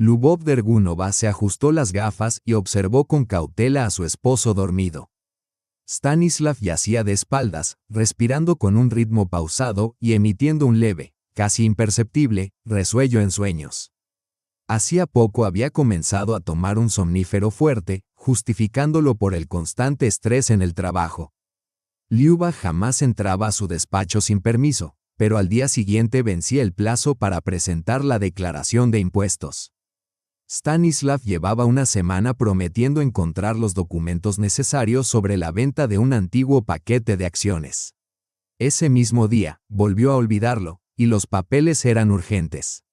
Lyubov Dergunova se ajustó las gafas y observó con cautela a su esposo dormido. Stanislav yacía de espaldas, respirando con un ritmo pausado y emitiendo un leve, casi imperceptible, resuello en sueños. Hacía poco había comenzado a tomar un somnífero fuerte, justificándolo por el constante estrés en el trabajo. Lyuba jamás entraba a su despacho sin permiso, pero al día siguiente vencía el plazo para presentar la declaración de impuestos. Stanislav llevaba una semana prometiendo encontrar los documentos necesarios sobre la venta de un antiguo paquete de acciones. Ese mismo día, volvió a olvidarlo, y los papeles eran urgentes.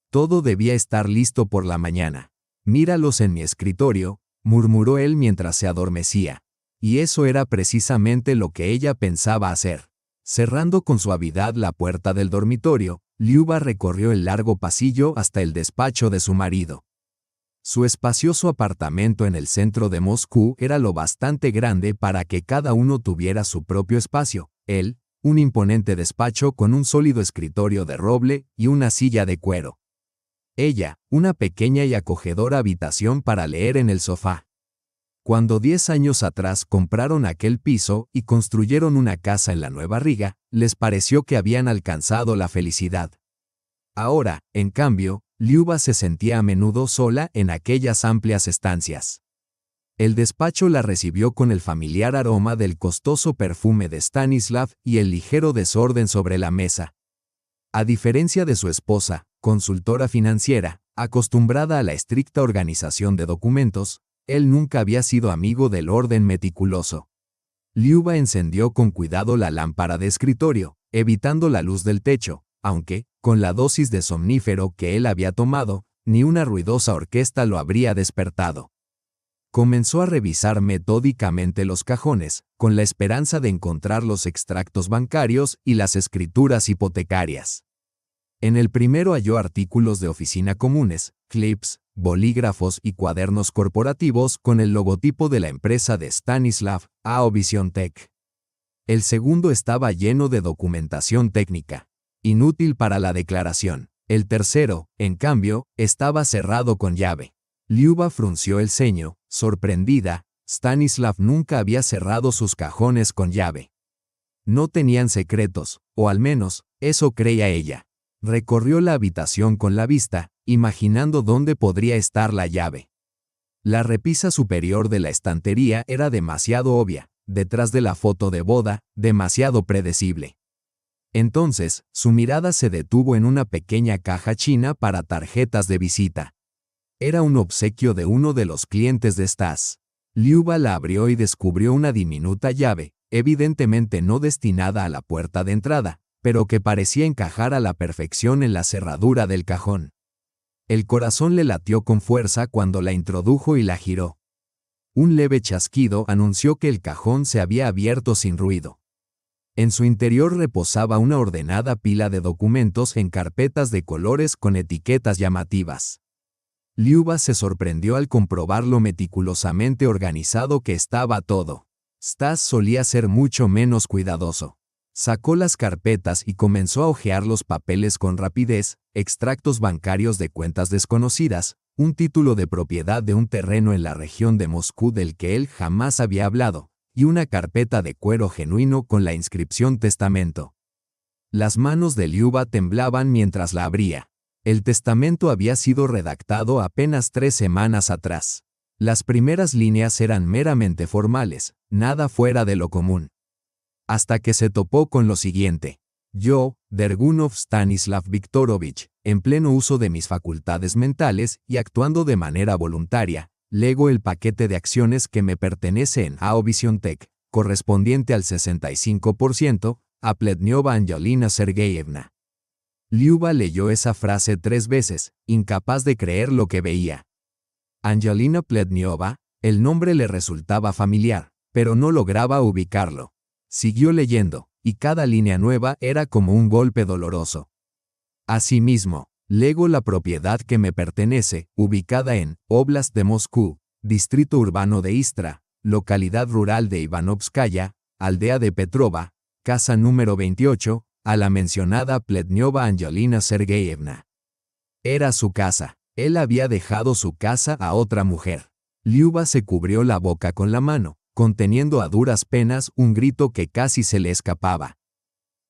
Todo debía estar listo por la mañana. Míralos en mi escritorio, murmuró él mientras se adormecía. Y eso era precisamente lo que ella pensaba hacer. Cerrando con suavidad la puerta del dormitorio, Lyuba recorrió el largo pasillo hasta el despacho de su marido. Su espacioso apartamento en el centro de Moscú era lo bastante grande para que cada uno tuviera su propio espacio. Él, un imponente despacho con un sólido escritorio de roble y una silla de cuero. Ella, una pequeña y acogedora habitación para leer en el sofá. Cuando 10 años atrás compraron aquel piso y construyeron una casa en la Nueva Riga, les pareció que habían alcanzado la felicidad. Ahora, en cambio, Lyuba se sentía a menudo sola en aquellas amplias estancias. El despacho la recibió con el familiar aroma del costoso perfume de Stanislav y el ligero desorden sobre la mesa. A diferencia de su esposa, consultora financiera, acostumbrada a la estricta organización de documentos, él nunca había sido amigo del orden meticuloso. Lyuba encendió con cuidado la lámpara de escritorio, evitando la luz del techo, aunque, con la dosis de somnífero que él había tomado, ni una ruidosa orquesta lo habría despertado. Comenzó a revisar metódicamente los cajones, con la esperanza de encontrar los extractos bancarios y las escrituras hipotecarias. En el primero halló artículos de oficina comunes, clips, bolígrafos y cuadernos corporativos con el logotipo de la empresa de Stanislav, AO Visiontech. El segundo estaba lleno de documentación técnica, inútil para la declaración. El tercero, en cambio, estaba cerrado con llave. Lyuba frunció el ceño, sorprendida. Stanislav nunca había cerrado sus cajones con llave. No tenían secretos, o al menos, eso creía ella. Recorrió la habitación con la vista, imaginando dónde podría estar la llave. La repisa superior de la estantería era demasiado obvia, detrás de la foto de boda, demasiado predecible. Entonces, su mirada se detuvo en una pequeña caja china para tarjetas de visita. Era un obsequio de uno de los clientes de Stas. Lyuba la abrió y descubrió una diminuta llave, evidentemente no destinada a la puerta de entrada, pero que parecía encajar a la perfección en la cerradura del cajón. El corazón le latió con fuerza cuando la introdujo y la giró. Un leve chasquido anunció que el cajón se había abierto sin ruido. En su interior reposaba una ordenada pila de documentos en carpetas de colores con etiquetas llamativas. Lyuba se sorprendió al comprobar lo meticulosamente organizado que estaba todo. Stas solía ser mucho menos cuidadoso. Sacó las carpetas y comenzó a hojear los papeles con rapidez, extractos bancarios de cuentas desconocidas, un título de propiedad de un terreno en la región de Moscú del que él jamás había hablado, y una carpeta de cuero genuino con la inscripción testamento. Las manos de Lyuba temblaban mientras la abría. El testamento había sido redactado apenas 3 semanas atrás. Las primeras líneas eran meramente formales, nada fuera de lo común. Hasta que se topó con lo siguiente. Yo, Dergunov Stanislav Viktorovich, en pleno uso de mis facultades mentales y actuando de manera voluntaria, lego el paquete de acciones que me pertenece en AO Visiontech, correspondiente al 65%, a Pletniova Angelina Sergeyevna. Lyuba leyó esa frase 3 veces, incapaz de creer lo que veía. Angelina Pletniova, el nombre le resultaba familiar, pero no lograba ubicarlo. Siguió leyendo, y cada línea nueva era como un golpe doloroso. Asimismo, lego la propiedad que me pertenece, ubicada en Oblast de Moscú, distrito urbano de Istra, localidad rural de Ivanovskaya, aldea de Petrova, casa número 28, a la mencionada Pletniova Angelina Sergeyevna. Era su casa. Él había dejado su casa a otra mujer. Liuba se cubrió la boca con la mano, conteniendo a duras penas un grito que casi se le escapaba.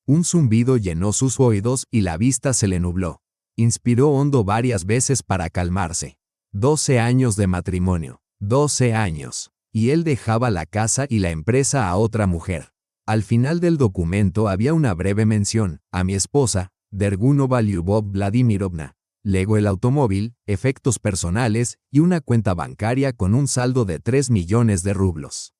Un zumbido llenó sus oídos y la vista se le nubló. Inspiró hondo varias veces para calmarse. 12 años de matrimonio. 12 años. Y él dejaba la casa y la empresa a otra mujer. Al final del documento había una breve mención: a mi esposa, Dergunova Lyubov Vladimirovna. Luego el automóvil, efectos personales y una cuenta bancaria con un saldo de 3 millones de rublos.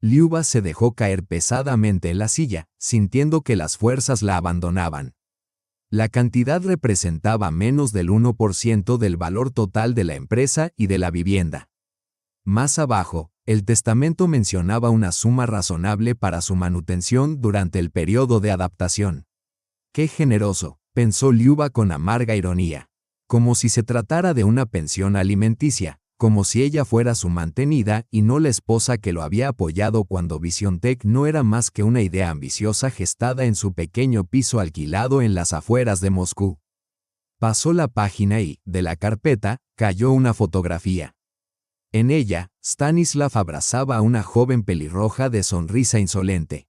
Liuba se dejó caer pesadamente en la silla, sintiendo que las fuerzas la abandonaban. La cantidad representaba menos del 1% del valor total de la empresa y de la vivienda. Más abajo, el testamento mencionaba una suma razonable para su manutención durante el periodo de adaptación. ¡Qué generoso!, pensó Liuba con amarga ironía. Como si se tratara de una pensión alimenticia, como si ella fuera su mantenida y no la esposa que lo había apoyado cuando VisionTech no era más que una idea ambiciosa gestada en su pequeño piso alquilado en las afueras de Moscú. Pasó la página y, de la carpeta, cayó una fotografía. En ella, Stanislav abrazaba a una joven pelirroja de sonrisa insolente.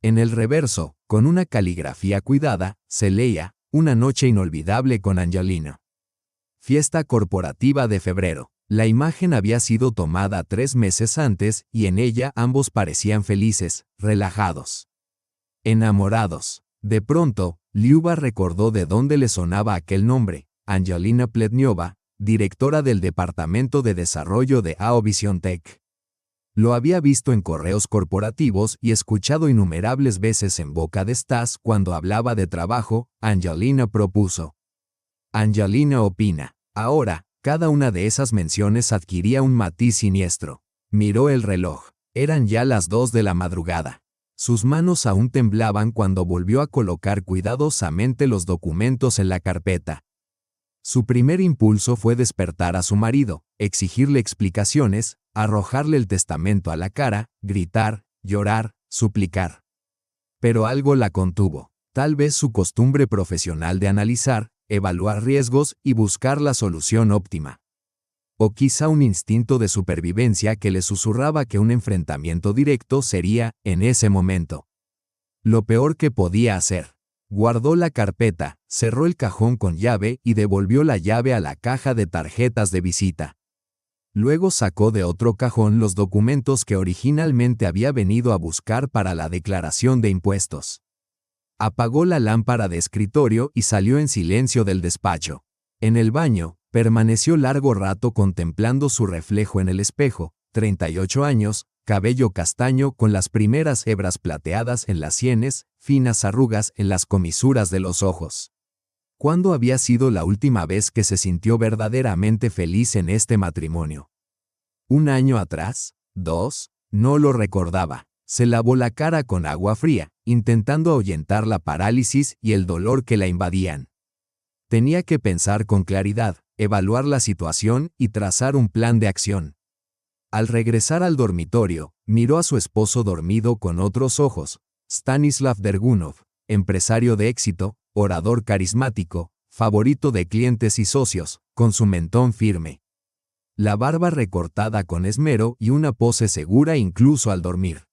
En el reverso, con una caligrafía cuidada, se leía: una noche inolvidable con Angelina. Fiesta corporativa de febrero. La imagen había sido tomada 3 meses antes y en ella ambos parecían felices, relajados, enamorados. De pronto, Liuba recordó de dónde le sonaba aquel nombre: Angelina Pletniova, directora del Departamento de Desarrollo de AO VisionTech. Lo había visto en correos corporativos y escuchado innumerables veces en boca de Stas cuando hablaba de trabajo. Angelina propuso. Angelina opina. Ahora, cada una de esas menciones adquiría un matiz siniestro. Miró el reloj. Eran ya las 2 de la madrugada. Sus manos aún temblaban cuando volvió a colocar cuidadosamente los documentos en la carpeta. Su primer impulso fue despertar a su marido, exigirle explicaciones, arrojarle el testamento a la cara, gritar, llorar, suplicar. Pero algo la contuvo. Tal vez su costumbre profesional de analizar, evaluar riesgos y buscar la solución óptima. O quizá un instinto de supervivencia que le susurraba que un enfrentamiento directo sería, en ese momento, lo peor que podía hacer. Guardó la carpeta, cerró el cajón con llave y devolvió la llave a la caja de tarjetas de visita. Luego sacó de otro cajón los documentos que originalmente había venido a buscar para la declaración de impuestos. Apagó la lámpara de escritorio y salió en silencio del despacho. En el baño, permaneció largo rato contemplando su reflejo en el espejo. 38 años, cabello castaño con las primeras hebras plateadas en las sienes, finas arrugas en las comisuras de los ojos. ¿Cuándo había sido la última vez que se sintió verdaderamente feliz en este matrimonio? ¿1 año atrás? ¿2? No lo recordaba. Se lavó la cara con agua fría, intentando ahuyentar la parálisis y el dolor que la invadían. Tenía que pensar con claridad, evaluar la situación y trazar un plan de acción. Al regresar al dormitorio, miró a su esposo dormido con otros ojos. Stanislav Dergunov, empresario de éxito, orador carismático, favorito de clientes y socios, con su mentón firme. La barba recortada con esmero y una pose segura incluso al dormir.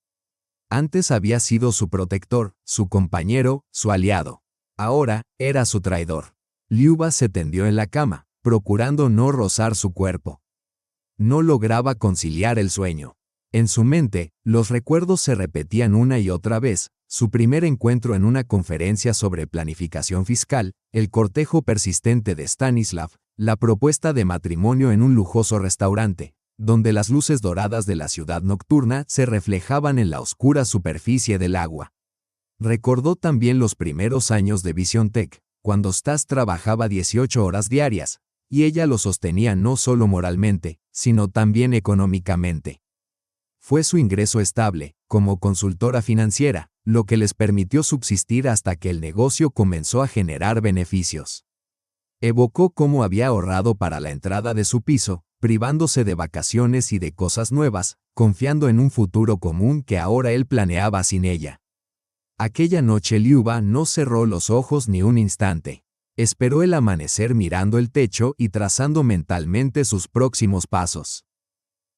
Antes había sido su protector, su compañero, su aliado. Ahora, era su traidor. Liuba se tendió en la cama, procurando no rozar su cuerpo. No lograba conciliar el sueño. En su mente, los recuerdos se repetían una y otra vez: su primer encuentro en una conferencia sobre planificación fiscal, el cortejo persistente de Stanislav, la propuesta de matrimonio en un lujoso restaurante, donde las luces doradas de la ciudad nocturna se reflejaban en la oscura superficie del agua. Recordó también los primeros años de VisionTech, cuando Stas trabajaba 18 horas diarias, y ella lo sostenía no solo moralmente, sino también económicamente. Fue su ingreso estable, como consultora financiera, lo que les permitió subsistir hasta que el negocio comenzó a generar beneficios. Evocó cómo había ahorrado para la entrada de su piso, privándose de vacaciones y de cosas nuevas, confiando en un futuro común que ahora él planeaba sin ella. Aquella noche Liuba no cerró los ojos ni un instante. Esperó el amanecer mirando el techo y trazando mentalmente sus próximos pasos.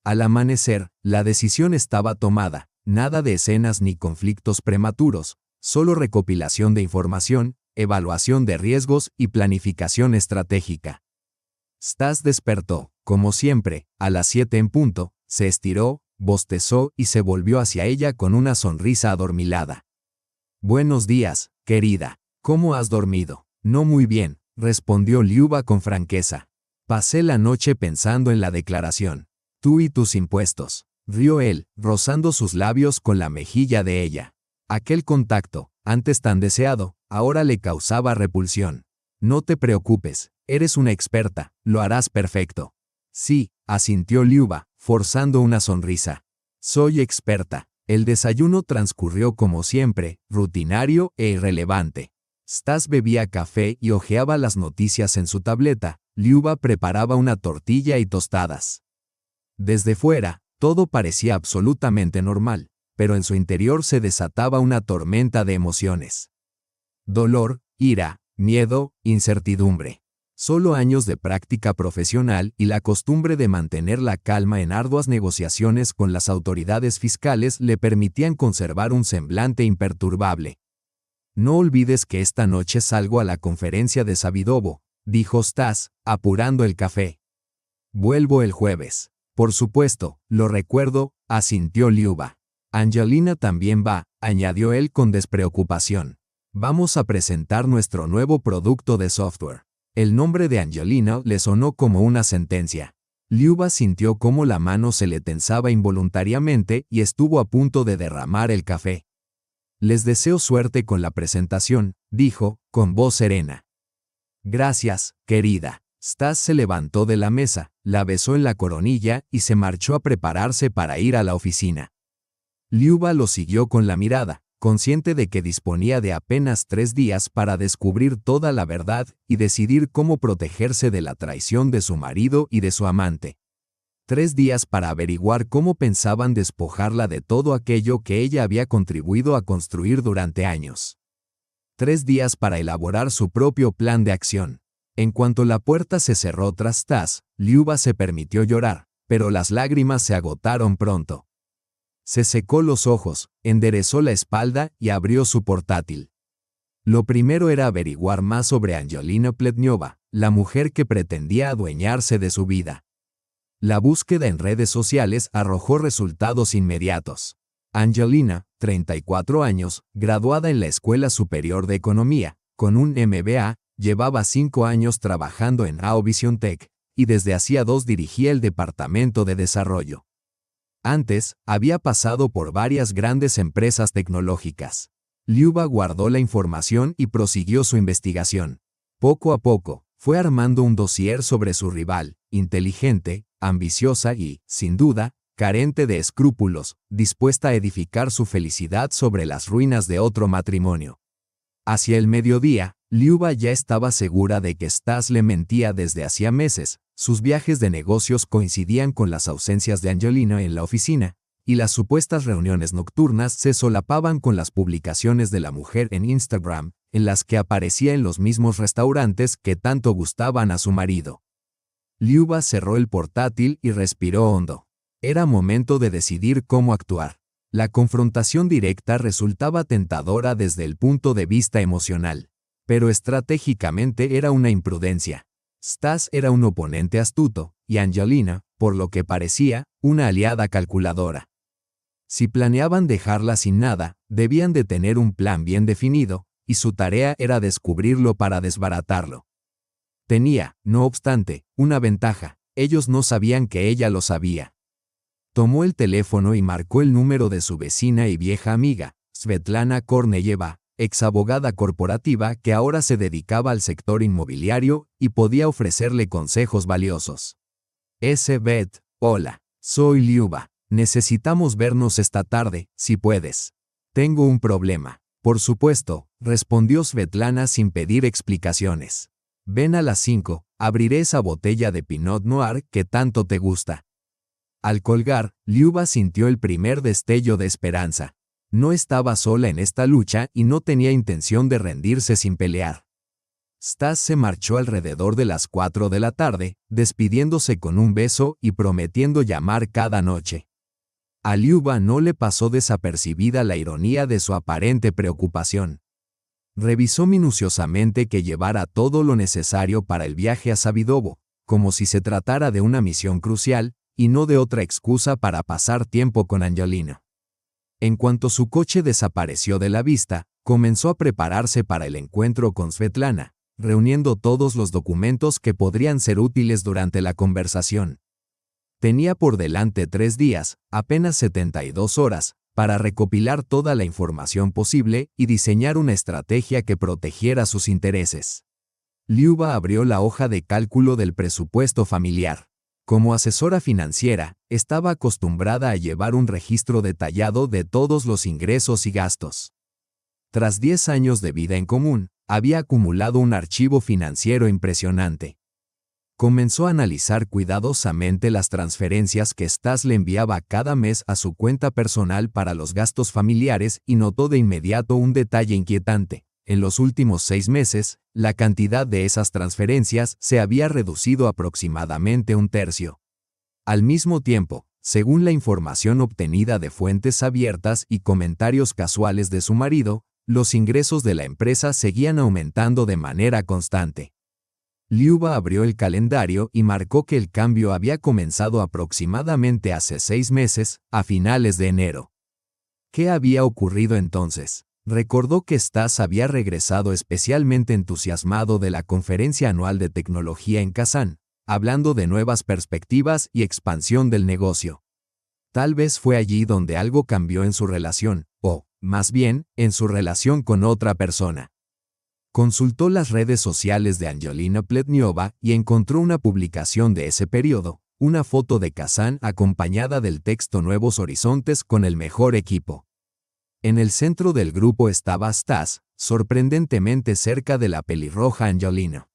Al amanecer, la decisión estaba tomada, nada de escenas ni conflictos prematuros, solo recopilación de información, evaluación de riesgos y planificación estratégica. Stas despertó, como siempre, a las 7 en punto, se estiró, bostezó y se volvió hacia ella con una sonrisa adormilada. «Buenos días, querida. ¿Cómo has dormido?» «No muy bien», respondió Liuba con franqueza. «Pasé la noche pensando en la declaración. Tú y tus impuestos», rió él, rozando sus labios con la mejilla de ella. Aquel contacto, antes tan deseado, ahora le causaba repulsión. «No te preocupes, eres una experta, lo harás perfecto». «Sí», asintió Liuba, forzando una sonrisa. «Soy experta». El desayuno transcurrió como siempre, rutinario e irrelevante. Stas bebía café y hojeaba las noticias en su tableta. Liuba preparaba una tortilla y tostadas. Desde fuera, todo parecía absolutamente normal, pero en su interior se desataba una tormenta de emociones. Dolor, ira, miedo, incertidumbre. Solo años de práctica profesional y la costumbre de mantener la calma en arduas negociaciones con las autoridades fiscales le permitían conservar un semblante imperturbable. «No olvides que esta noche salgo a la conferencia de Savidovo», dijo Stas, apurando el café. «Vuelvo el jueves». «Por supuesto, lo recuerdo», asintió Liuba. «Angelina también va», añadió él con despreocupación. «Vamos a presentar nuestro nuevo producto de software». El nombre de Angelina le sonó como una sentencia. Liuba sintió cómo la mano se le tensaba involuntariamente y estuvo a punto de derramar el café. «Les deseo suerte con la presentación», dijo, con voz serena. «Gracias, querida». Stas se levantó de la mesa, la besó en la coronilla y se marchó a prepararse para ir a la oficina. Liuba lo siguió con la mirada, consciente de que disponía de apenas 3 días para descubrir toda la verdad y decidir cómo protegerse de la traición de su marido y de su amante. 3 días para averiguar cómo pensaban despojarla de todo aquello que ella había contribuido a construir durante años. 3 días para elaborar su propio plan de acción. En cuanto la puerta se cerró tras Stas, Liuba se permitió llorar, pero las lágrimas se agotaron pronto. Se secó los ojos, enderezó la espalda y abrió su portátil. Lo primero era averiguar más sobre Angelina Pletnyova, la mujer que pretendía adueñarse de su vida. La búsqueda en redes sociales arrojó resultados inmediatos. Angelina, 34 años, graduada en la Escuela Superior de Economía, con un MBA, llevaba 5 años trabajando en Aovision Tech, y desde hacía 2 dirigía el departamento de desarrollo. Antes, había pasado por varias grandes empresas tecnológicas. Liuba guardó la información y prosiguió su investigación. Poco a poco, fue armando un dossier sobre su rival, inteligente, ambiciosa y, sin duda, carente de escrúpulos, dispuesta a edificar su felicidad sobre las ruinas de otro matrimonio. Hacia el mediodía, Liuba ya estaba segura de que Stas le mentía desde hacía meses. Sus viajes de negocios coincidían con las ausencias de Angelina en la oficina, y las supuestas reuniones nocturnas se solapaban con las publicaciones de la mujer en Instagram, en las que aparecía en los mismos restaurantes que tanto gustaban a su marido. Liuba cerró el portátil y respiró hondo. Era momento de decidir cómo actuar. La confrontación directa resultaba tentadora desde el punto de vista emocional, pero estratégicamente era una imprudencia. Stas era un oponente astuto, y Angelina, por lo que parecía, una aliada calculadora. Si planeaban dejarla sin nada, debían de tener un plan bien definido, y su tarea era descubrirlo para desbaratarlo. Tenía, no obstante, una ventaja: ellos no sabían que ella lo sabía. Tomó el teléfono y marcó el número de su vecina y vieja amiga, Svetlana Korneyeva, exabogada corporativa que ahora se dedicaba al sector inmobiliario y podía ofrecerle consejos valiosos. Svet, hola, soy Liuba. Necesitamos vernos esta tarde, si puedes. Tengo un problema. Por supuesto, respondió Svetlana sin pedir explicaciones. Ven a las 5, abriré esa botella de Pinot Noir que tanto te gusta. Al colgar, Liuba sintió el primer destello de esperanza. No estaba sola en esta lucha y no tenía intención de rendirse sin pelear. Stas se marchó alrededor de las 4 de la tarde, despidiéndose con un beso y prometiendo llamar cada noche. A Liuba no le pasó desapercibida la ironía de su aparente preocupación. Revisó minuciosamente que llevara todo lo necesario para el viaje a Savidovo, como si se tratara de una misión crucial, y no de otra excusa para pasar tiempo con Angelina. En cuanto su coche desapareció de la vista, comenzó a prepararse para el encuentro con Svetlana, reuniendo todos los documentos que podrían ser útiles durante la conversación. Tenía por delante 3 días, apenas 72 horas, para recopilar toda la información posible y diseñar una estrategia que protegiera sus intereses. Liuba abrió la hoja de cálculo del presupuesto familiar. Como asesora financiera, estaba acostumbrada a llevar un registro detallado de todos los ingresos y gastos. Tras 10 años de vida en común, había acumulado un archivo financiero impresionante. Comenzó a analizar cuidadosamente las transferencias que Stas le enviaba cada mes a su cuenta personal para los gastos familiares y notó de inmediato un detalle inquietante. En los últimos 6 meses, la cantidad de esas transferencias se había reducido aproximadamente un tercio. Al mismo tiempo, según la información obtenida de fuentes abiertas y comentarios casuales de su marido, los ingresos de la empresa seguían aumentando de manera constante. Liuba abrió el calendario y marcó que el cambio había comenzado aproximadamente hace 6 meses, a finales de enero. ¿Qué había ocurrido entonces? Recordó que Stas había regresado especialmente entusiasmado de la conferencia anual de tecnología en Kazán, hablando de nuevas perspectivas y expansión del negocio. Tal vez fue allí donde algo cambió en su relación, o, más bien, en su relación con otra persona. Consultó las redes sociales de Angelina Pletniova y encontró una publicación de ese periodo, una foto de Kazán acompañada del texto Nuevos Horizontes con el mejor equipo. En el centro del grupo estaba Stas, sorprendentemente cerca de la pelirroja Angelina.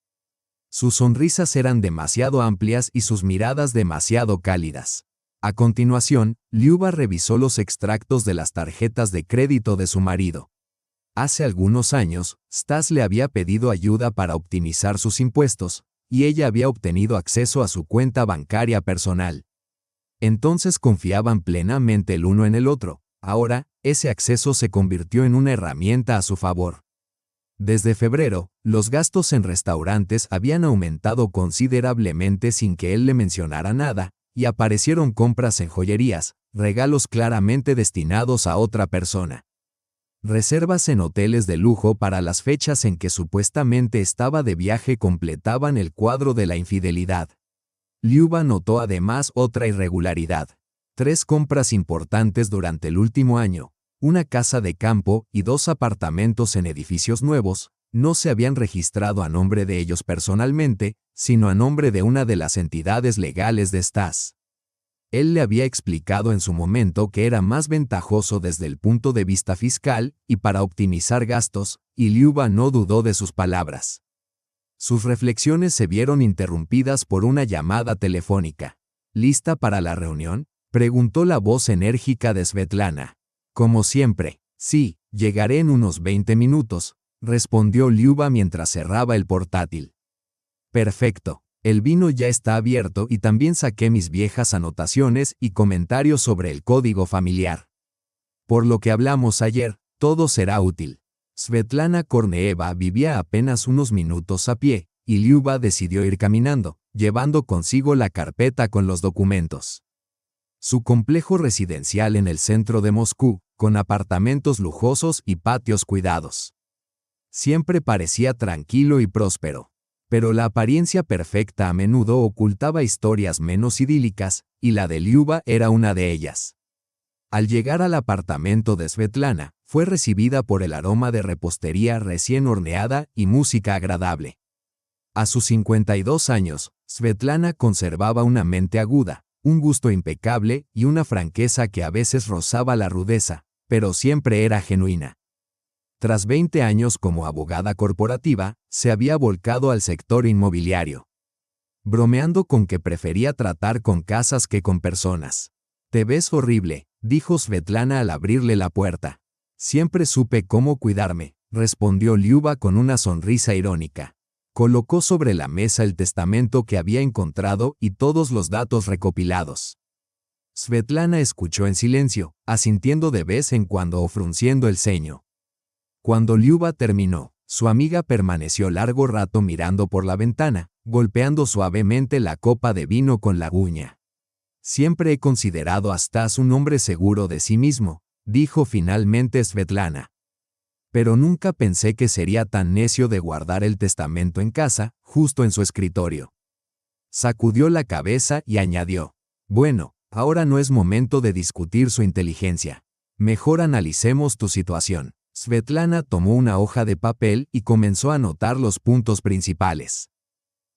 Sus sonrisas eran demasiado amplias y sus miradas demasiado cálidas. A continuación, Liuba revisó los extractos de las tarjetas de crédito de su marido. Hace algunos años, Stas le había pedido ayuda para optimizar sus impuestos, y ella había obtenido acceso a su cuenta bancaria personal. Entonces confiaban plenamente el uno en el otro. Ahora, ese acceso se convirtió en una herramienta a su favor. Desde febrero, los gastos en restaurantes habían aumentado considerablemente sin que él le mencionara nada, y aparecieron compras en joyerías, regalos claramente destinados a otra persona. Reservas en hoteles de lujo para las fechas en que supuestamente estaba de viaje completaban el cuadro de la infidelidad. Liuba notó además otra irregularidad. 3 compras importantes durante el último año, una casa de campo y 2 apartamentos en edificios nuevos, no se habían registrado a nombre de ellos personalmente, sino a nombre de una de las entidades legales de Stas. Él le había explicado en su momento que era más ventajoso desde el punto de vista fiscal y para optimizar gastos, y Liuba no dudó de sus palabras. Sus reflexiones se vieron interrumpidas por una llamada telefónica. ¿Lista para la reunión?, preguntó la voz enérgica de Svetlana. Como siempre, sí, llegaré en unos 20 minutos, respondió Liuba mientras cerraba el portátil. Perfecto, el vino ya está abierto y también saqué mis viejas anotaciones y comentarios sobre el código familiar. Por lo que hablamos ayer, todo será útil. Svetlana Korneeva vivía apenas unos minutos a pie, y Liuba decidió ir caminando, llevando consigo la carpeta con los documentos. Su complejo residencial en el centro de Moscú, con apartamentos lujosos y patios cuidados. Siempre parecía tranquilo y próspero, pero la apariencia perfecta a menudo ocultaba historias menos idílicas, y la de Liuba era una de ellas. Al llegar al apartamento de Svetlana, fue recibida por el aroma de repostería recién horneada y música agradable. A sus 52 años, Svetlana conservaba una mente aguda, un gusto impecable y una franqueza que a veces rozaba la rudeza, pero siempre era genuina. Tras 20 años como abogada corporativa, se había volcado al sector inmobiliario. Bromeando con que prefería tratar con casas que con personas. «Te ves horrible», dijo Svetlana al abrirle la puerta. «Siempre supe cómo cuidarme», respondió Liuba con una sonrisa irónica. Colocó sobre la mesa el testamento que había encontrado y todos los datos recopilados. Svetlana escuchó en silencio, asintiendo de vez en cuando o frunciendo el ceño. Cuando Liuba terminó, su amiga permaneció largo rato mirando por la ventana, golpeando suavemente la copa de vino con la uña. Siempre he considerado a Stas un hombre seguro de sí mismo, dijo finalmente Svetlana. Pero nunca pensé que sería tan necio de guardar el testamento en casa, justo en su escritorio. Sacudió la cabeza y añadió: bueno, ahora no es momento de discutir su inteligencia. Mejor analicemos tu situación. Svetlana tomó una hoja de papel y comenzó a anotar los puntos principales.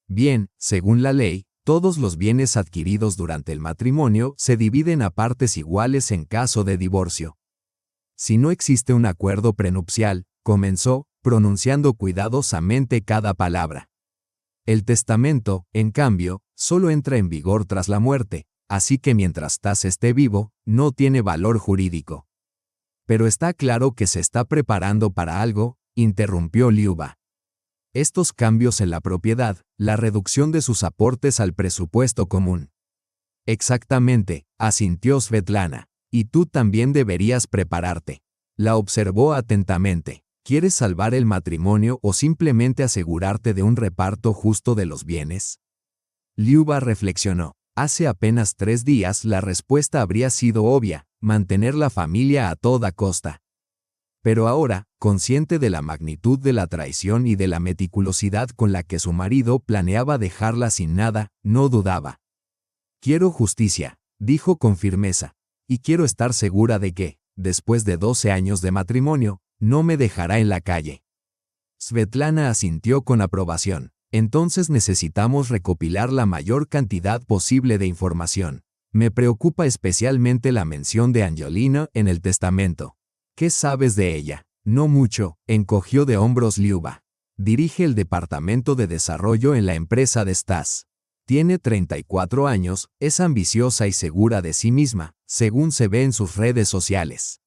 Bien, según la ley, todos los bienes adquiridos durante el matrimonio se dividen a partes iguales en caso de divorcio. Si no existe un acuerdo prenupcial, comenzó, pronunciando cuidadosamente cada palabra. El testamento, en cambio, solo entra en vigor tras la muerte, así que mientras Stas esté vivo, no tiene valor jurídico. Pero está claro que se está preparando para algo, interrumpió Liuba. Estos cambios en la propiedad, la reducción de sus aportes al presupuesto común. Exactamente, asintió Svetlana. Y tú también deberías prepararte. La observó atentamente. ¿Quieres salvar el matrimonio o simplemente asegurarte de un reparto justo de los bienes? Liuba reflexionó. Hace apenas 3 días la respuesta habría sido obvia: mantener la familia a toda costa. Pero ahora, consciente de la magnitud de la traición y de la meticulosidad con la que su marido planeaba dejarla sin nada, no dudaba. Quiero justicia, dijo con firmeza. Y quiero estar segura de que, después de 12 años de matrimonio, no me dejará en la calle. Svetlana asintió con aprobación. Entonces necesitamos recopilar la mayor cantidad posible de información. Me preocupa especialmente la mención de Angelina en el testamento. ¿Qué sabes de ella? No mucho, encogió de hombros Liuba. Dirige el departamento de desarrollo en la empresa de Stas. Tiene 34 años, es ambiciosa y segura de sí misma, según se ve en sus redes sociales.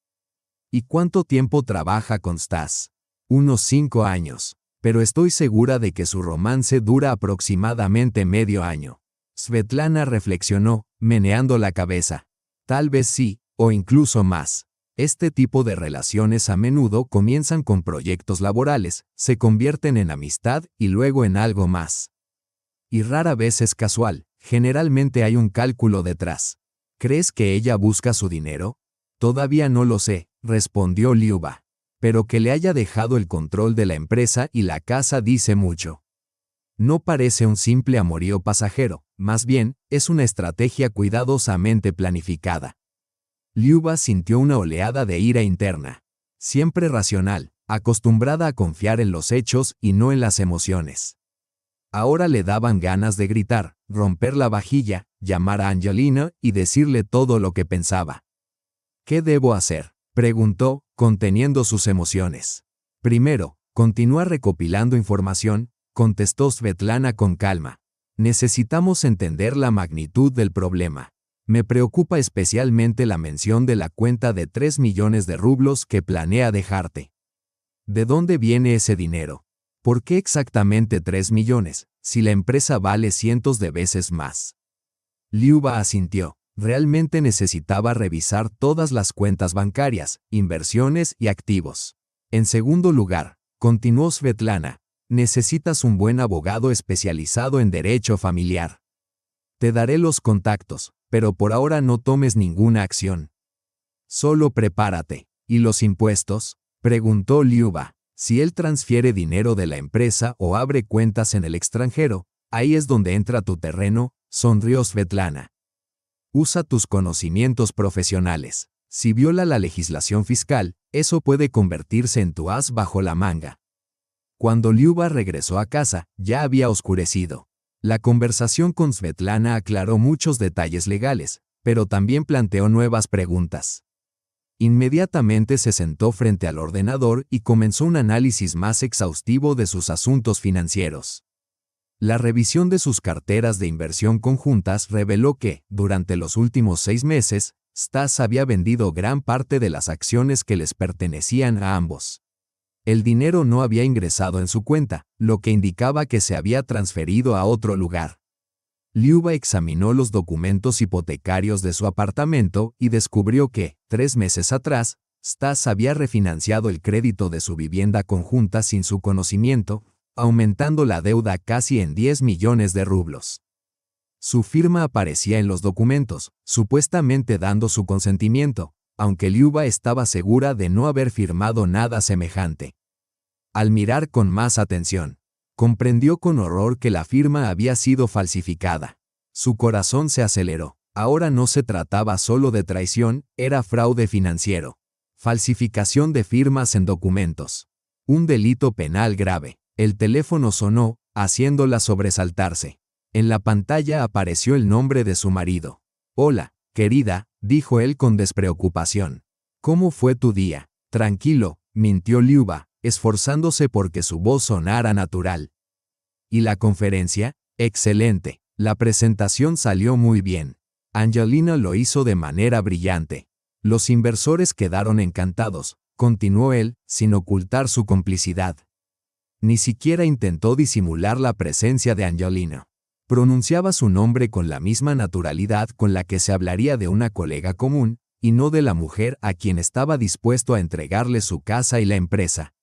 ¿Y cuánto tiempo trabaja con Stas? Unos 5 años, pero estoy segura de que su romance dura aproximadamente medio año. Svetlana reflexionó, meneando la cabeza. Tal vez sí, o incluso más. Este tipo de relaciones a menudo comienzan con proyectos laborales, se convierten en amistad y luego en algo más. Y rara vez es casual, generalmente hay un cálculo detrás. ¿Crees que ella busca su dinero? Todavía no lo sé, respondió Liuba. Pero que le haya dejado el control de la empresa y la casa dice mucho. No parece un simple amorío pasajero, más bien, es una estrategia cuidadosamente planificada. Liuba sintió una oleada de ira interna. Siempre racional, acostumbrada a confiar en los hechos y no en las emociones. Ahora le daban ganas de gritar, romper la vajilla, llamar a Angelina y decirle todo lo que pensaba. ¿Qué debo hacer?, preguntó, conteniendo sus emociones. Primero, continúa recopilando información, contestó Svetlana con calma. Necesitamos entender la magnitud del problema. Me preocupa especialmente la mención de la cuenta de 3 millones de rublos que planea dejarte. ¿De dónde viene ese dinero? ¿Por qué exactamente 3 millones, si la empresa vale cientos de veces más? Liuba asintió. Realmente necesitaba revisar todas las cuentas bancarias, inversiones y activos. En segundo lugar, continuó Svetlana, necesitas un buen abogado especializado en derecho familiar. Te daré los contactos, pero por ahora no tomes ninguna acción. Solo prepárate. ¿Y los impuestos?, preguntó Liuba. Si él transfiere dinero de la empresa o abre cuentas en el extranjero, ahí es donde entra tu terreno, sonrió Svetlana. Usa tus conocimientos profesionales. Si viola la legislación fiscal, eso puede convertirse en tu as bajo la manga. Cuando Liuba regresó a casa, ya había oscurecido. La conversación con Svetlana aclaró muchos detalles legales, pero también planteó nuevas preguntas. Inmediatamente se sentó frente al ordenador y comenzó un análisis más exhaustivo de sus asuntos financieros. La revisión de sus carteras de inversión conjuntas reveló que, durante los últimos 6 meses, Stas había vendido gran parte de las acciones que les pertenecían a ambos. El dinero no había ingresado en su cuenta, lo que indicaba que se había transferido a otro lugar. Liuba examinó los documentos hipotecarios de su apartamento y descubrió que, 3 meses atrás, Stas había refinanciado el crédito de su vivienda conjunta sin su conocimiento, aumentando la deuda casi en 10 millones de rublos. Su firma aparecía en los documentos, supuestamente dando su consentimiento, aunque Liuba estaba segura de no haber firmado nada semejante. Al mirar con más atención, comprendió con horror que la firma había sido falsificada. Su corazón se aceleró. Ahora no se trataba solo de traición, era fraude financiero. Falsificación de firmas en documentos. Un delito penal grave. El teléfono sonó, haciéndola sobresaltarse. En la pantalla apareció el nombre de su marido. «Hola, querida», dijo él con despreocupación. «¿Cómo fue tu día?» «Tranquilo», mintió Liuba, esforzándose porque su voz sonara natural. ¿Y la conferencia? Excelente. La presentación salió muy bien. Angelina lo hizo de manera brillante. Los inversores quedaron encantados, continuó él, sin ocultar su complicidad. Ni siquiera intentó disimular la presencia de Angelina. Pronunciaba su nombre con la misma naturalidad con la que se hablaría de una colega común, y no de la mujer a quien estaba dispuesto a entregarle su casa y la empresa.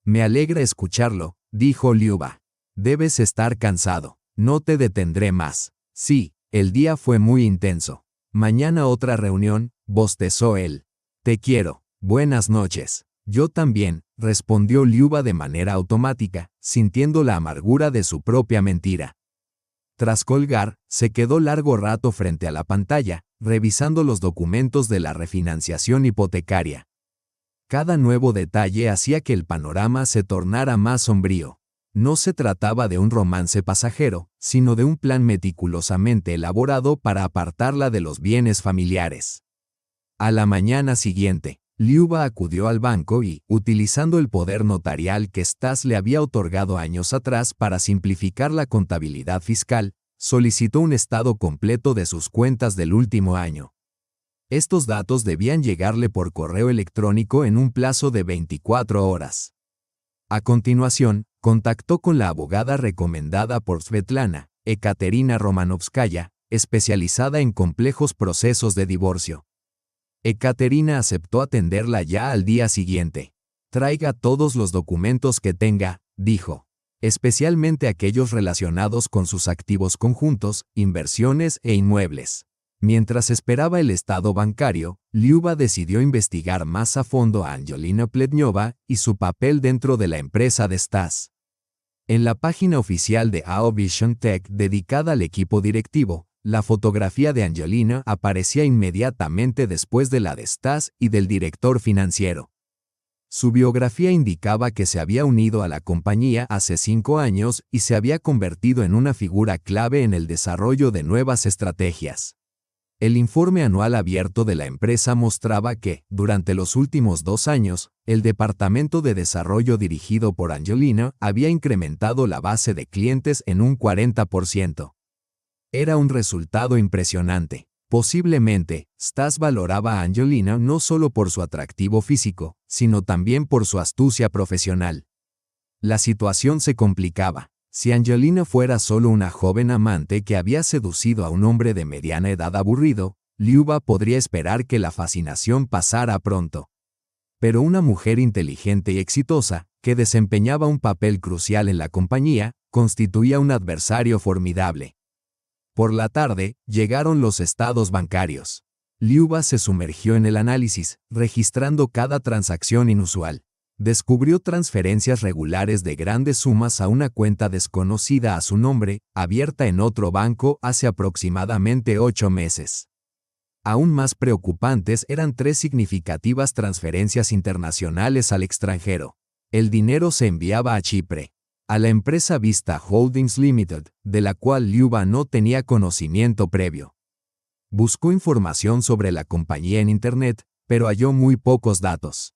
«Me alegra escucharlo», dijo Liuba. «Debes estar cansado. No te detendré más». «Sí, el día fue muy intenso. Mañana otra reunión», bostezó él. «Te quiero. Buenas noches». «Yo también», respondió Liuba de manera automática, sintiendo la amargura de su propia mentira. Tras colgar, se quedó largo rato frente a la pantalla, revisando los documentos de la refinanciación hipotecaria. Cada nuevo detalle hacía que el panorama se tornara más sombrío. No se trataba de un romance pasajero, sino de un plan meticulosamente elaborado para apartarla de los bienes familiares. A la mañana siguiente, Liuba acudió al banco y, utilizando el poder notarial que Stas le había otorgado años atrás para simplificar la contabilidad fiscal, solicitó un estado completo de sus cuentas del último año. Estos datos debían llegarle por correo electrónico en un plazo de 24 horas. A continuación, contactó con la abogada recomendada por Svetlana, Ekaterina Romanovskaya, especializada en complejos procesos de divorcio. Ekaterina aceptó atenderla ya al día siguiente. «Traiga todos los documentos que tenga», dijo, «especialmente aquellos relacionados con sus activos conjuntos, inversiones e inmuebles». Mientras esperaba el estado bancario, Liuba decidió investigar más a fondo a Angelina Pletnyova y su papel dentro de la empresa de Stas. En la página oficial de AO Vision Tech dedicada al equipo directivo, la fotografía de Angelina aparecía inmediatamente después de la de Stas y del director financiero. Su biografía indicaba que se había unido a la compañía hace 5 años y se había convertido en una figura clave en el desarrollo de nuevas estrategias. El informe anual abierto de la empresa mostraba que, durante los últimos 2 años, el departamento de desarrollo dirigido por Angelina había incrementado la base de clientes en un 40%. Era un resultado impresionante. Posiblemente, Stas valoraba a Angelina no solo por su atractivo físico, sino también por su astucia profesional. La situación se complicaba. Si Angelina fuera solo una joven amante que había seducido a un hombre de mediana edad aburrido, Liuba podría esperar que la fascinación pasara pronto. Pero una mujer inteligente y exitosa, que desempeñaba un papel crucial en la compañía, constituía un adversario formidable. Por la tarde, llegaron los estados bancarios. Liuba se sumergió en el análisis, registrando cada transacción inusual. Descubrió transferencias regulares de grandes sumas a una cuenta desconocida a su nombre, abierta en otro banco hace aproximadamente 8 meses. Aún más preocupantes eran 3 significativas transferencias internacionales al extranjero. El dinero se enviaba a Chipre, a la empresa Vista Holdings Limited, de la cual Liuba no tenía conocimiento previo. Buscó información sobre la compañía en Internet, pero halló muy pocos datos.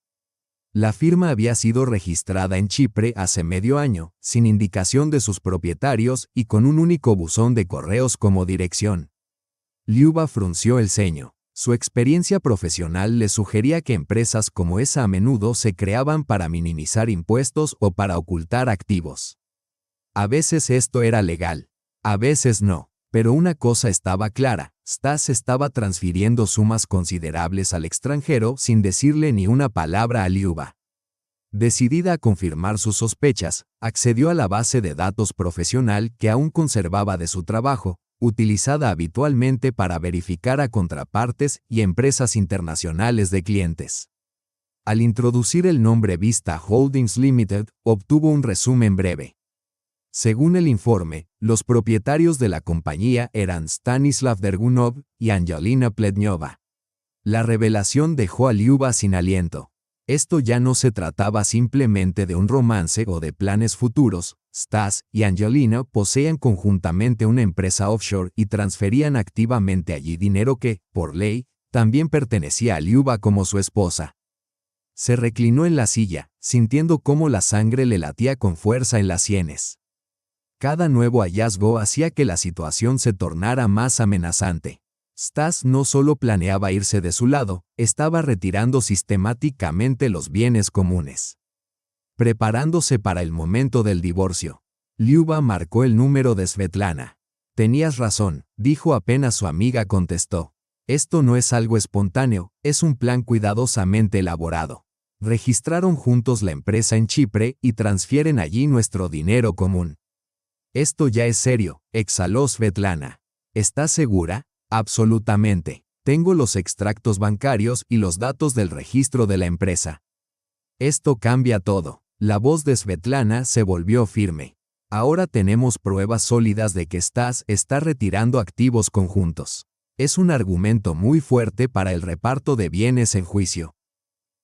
La firma había sido registrada en Chipre hace medio año, sin indicación de sus propietarios y con un único buzón de correos como dirección. Liuba frunció el ceño. Su experiencia profesional le sugería que empresas como esa a menudo se creaban para minimizar impuestos o para ocultar activos. A veces esto era legal, a veces no, pero una cosa estaba clara: Stas estaba transfiriendo sumas considerables al extranjero sin decirle ni una palabra a Liuba. Decidida a confirmar sus sospechas, accedió a la base de datos profesional que aún conservaba de su trabajo, utilizada habitualmente para verificar a contrapartes y empresas internacionales de clientes. Al introducir el nombre Vista Holdings Limited, obtuvo un resumen breve. Según el informe, los propietarios de la compañía eran Stanislav Dergunov y Angelina Plednyova. La revelación dejó a Liuba sin aliento. Esto ya no se trataba simplemente de un romance o de planes futuros. Stas y Angelina poseían conjuntamente una empresa offshore y transferían activamente allí dinero que, por ley, también pertenecía a Liuba como su esposa. Se reclinó en la silla, sintiendo cómo la sangre le latía con fuerza en las sienes. Cada nuevo hallazgo hacía que la situación se tornara más amenazante. Stas no solo planeaba irse de su lado, estaba retirando sistemáticamente los bienes comunes. Preparándose para el momento del divorcio, Liuba marcó el número de Svetlana. Tenías razón, dijo apenas su amiga contestó. Esto no es algo espontáneo, es un plan cuidadosamente elaborado. Registraron juntos la empresa en Chipre y transfieren allí nuestro dinero común. Esto ya es serio, exhaló Svetlana. ¿Estás segura? Absolutamente. Tengo los extractos bancarios y los datos del registro de la empresa. Esto cambia todo. La voz de Svetlana se volvió firme. Ahora tenemos pruebas sólidas de que Stas está retirando activos conjuntos. Es un argumento muy fuerte para el reparto de bienes en juicio.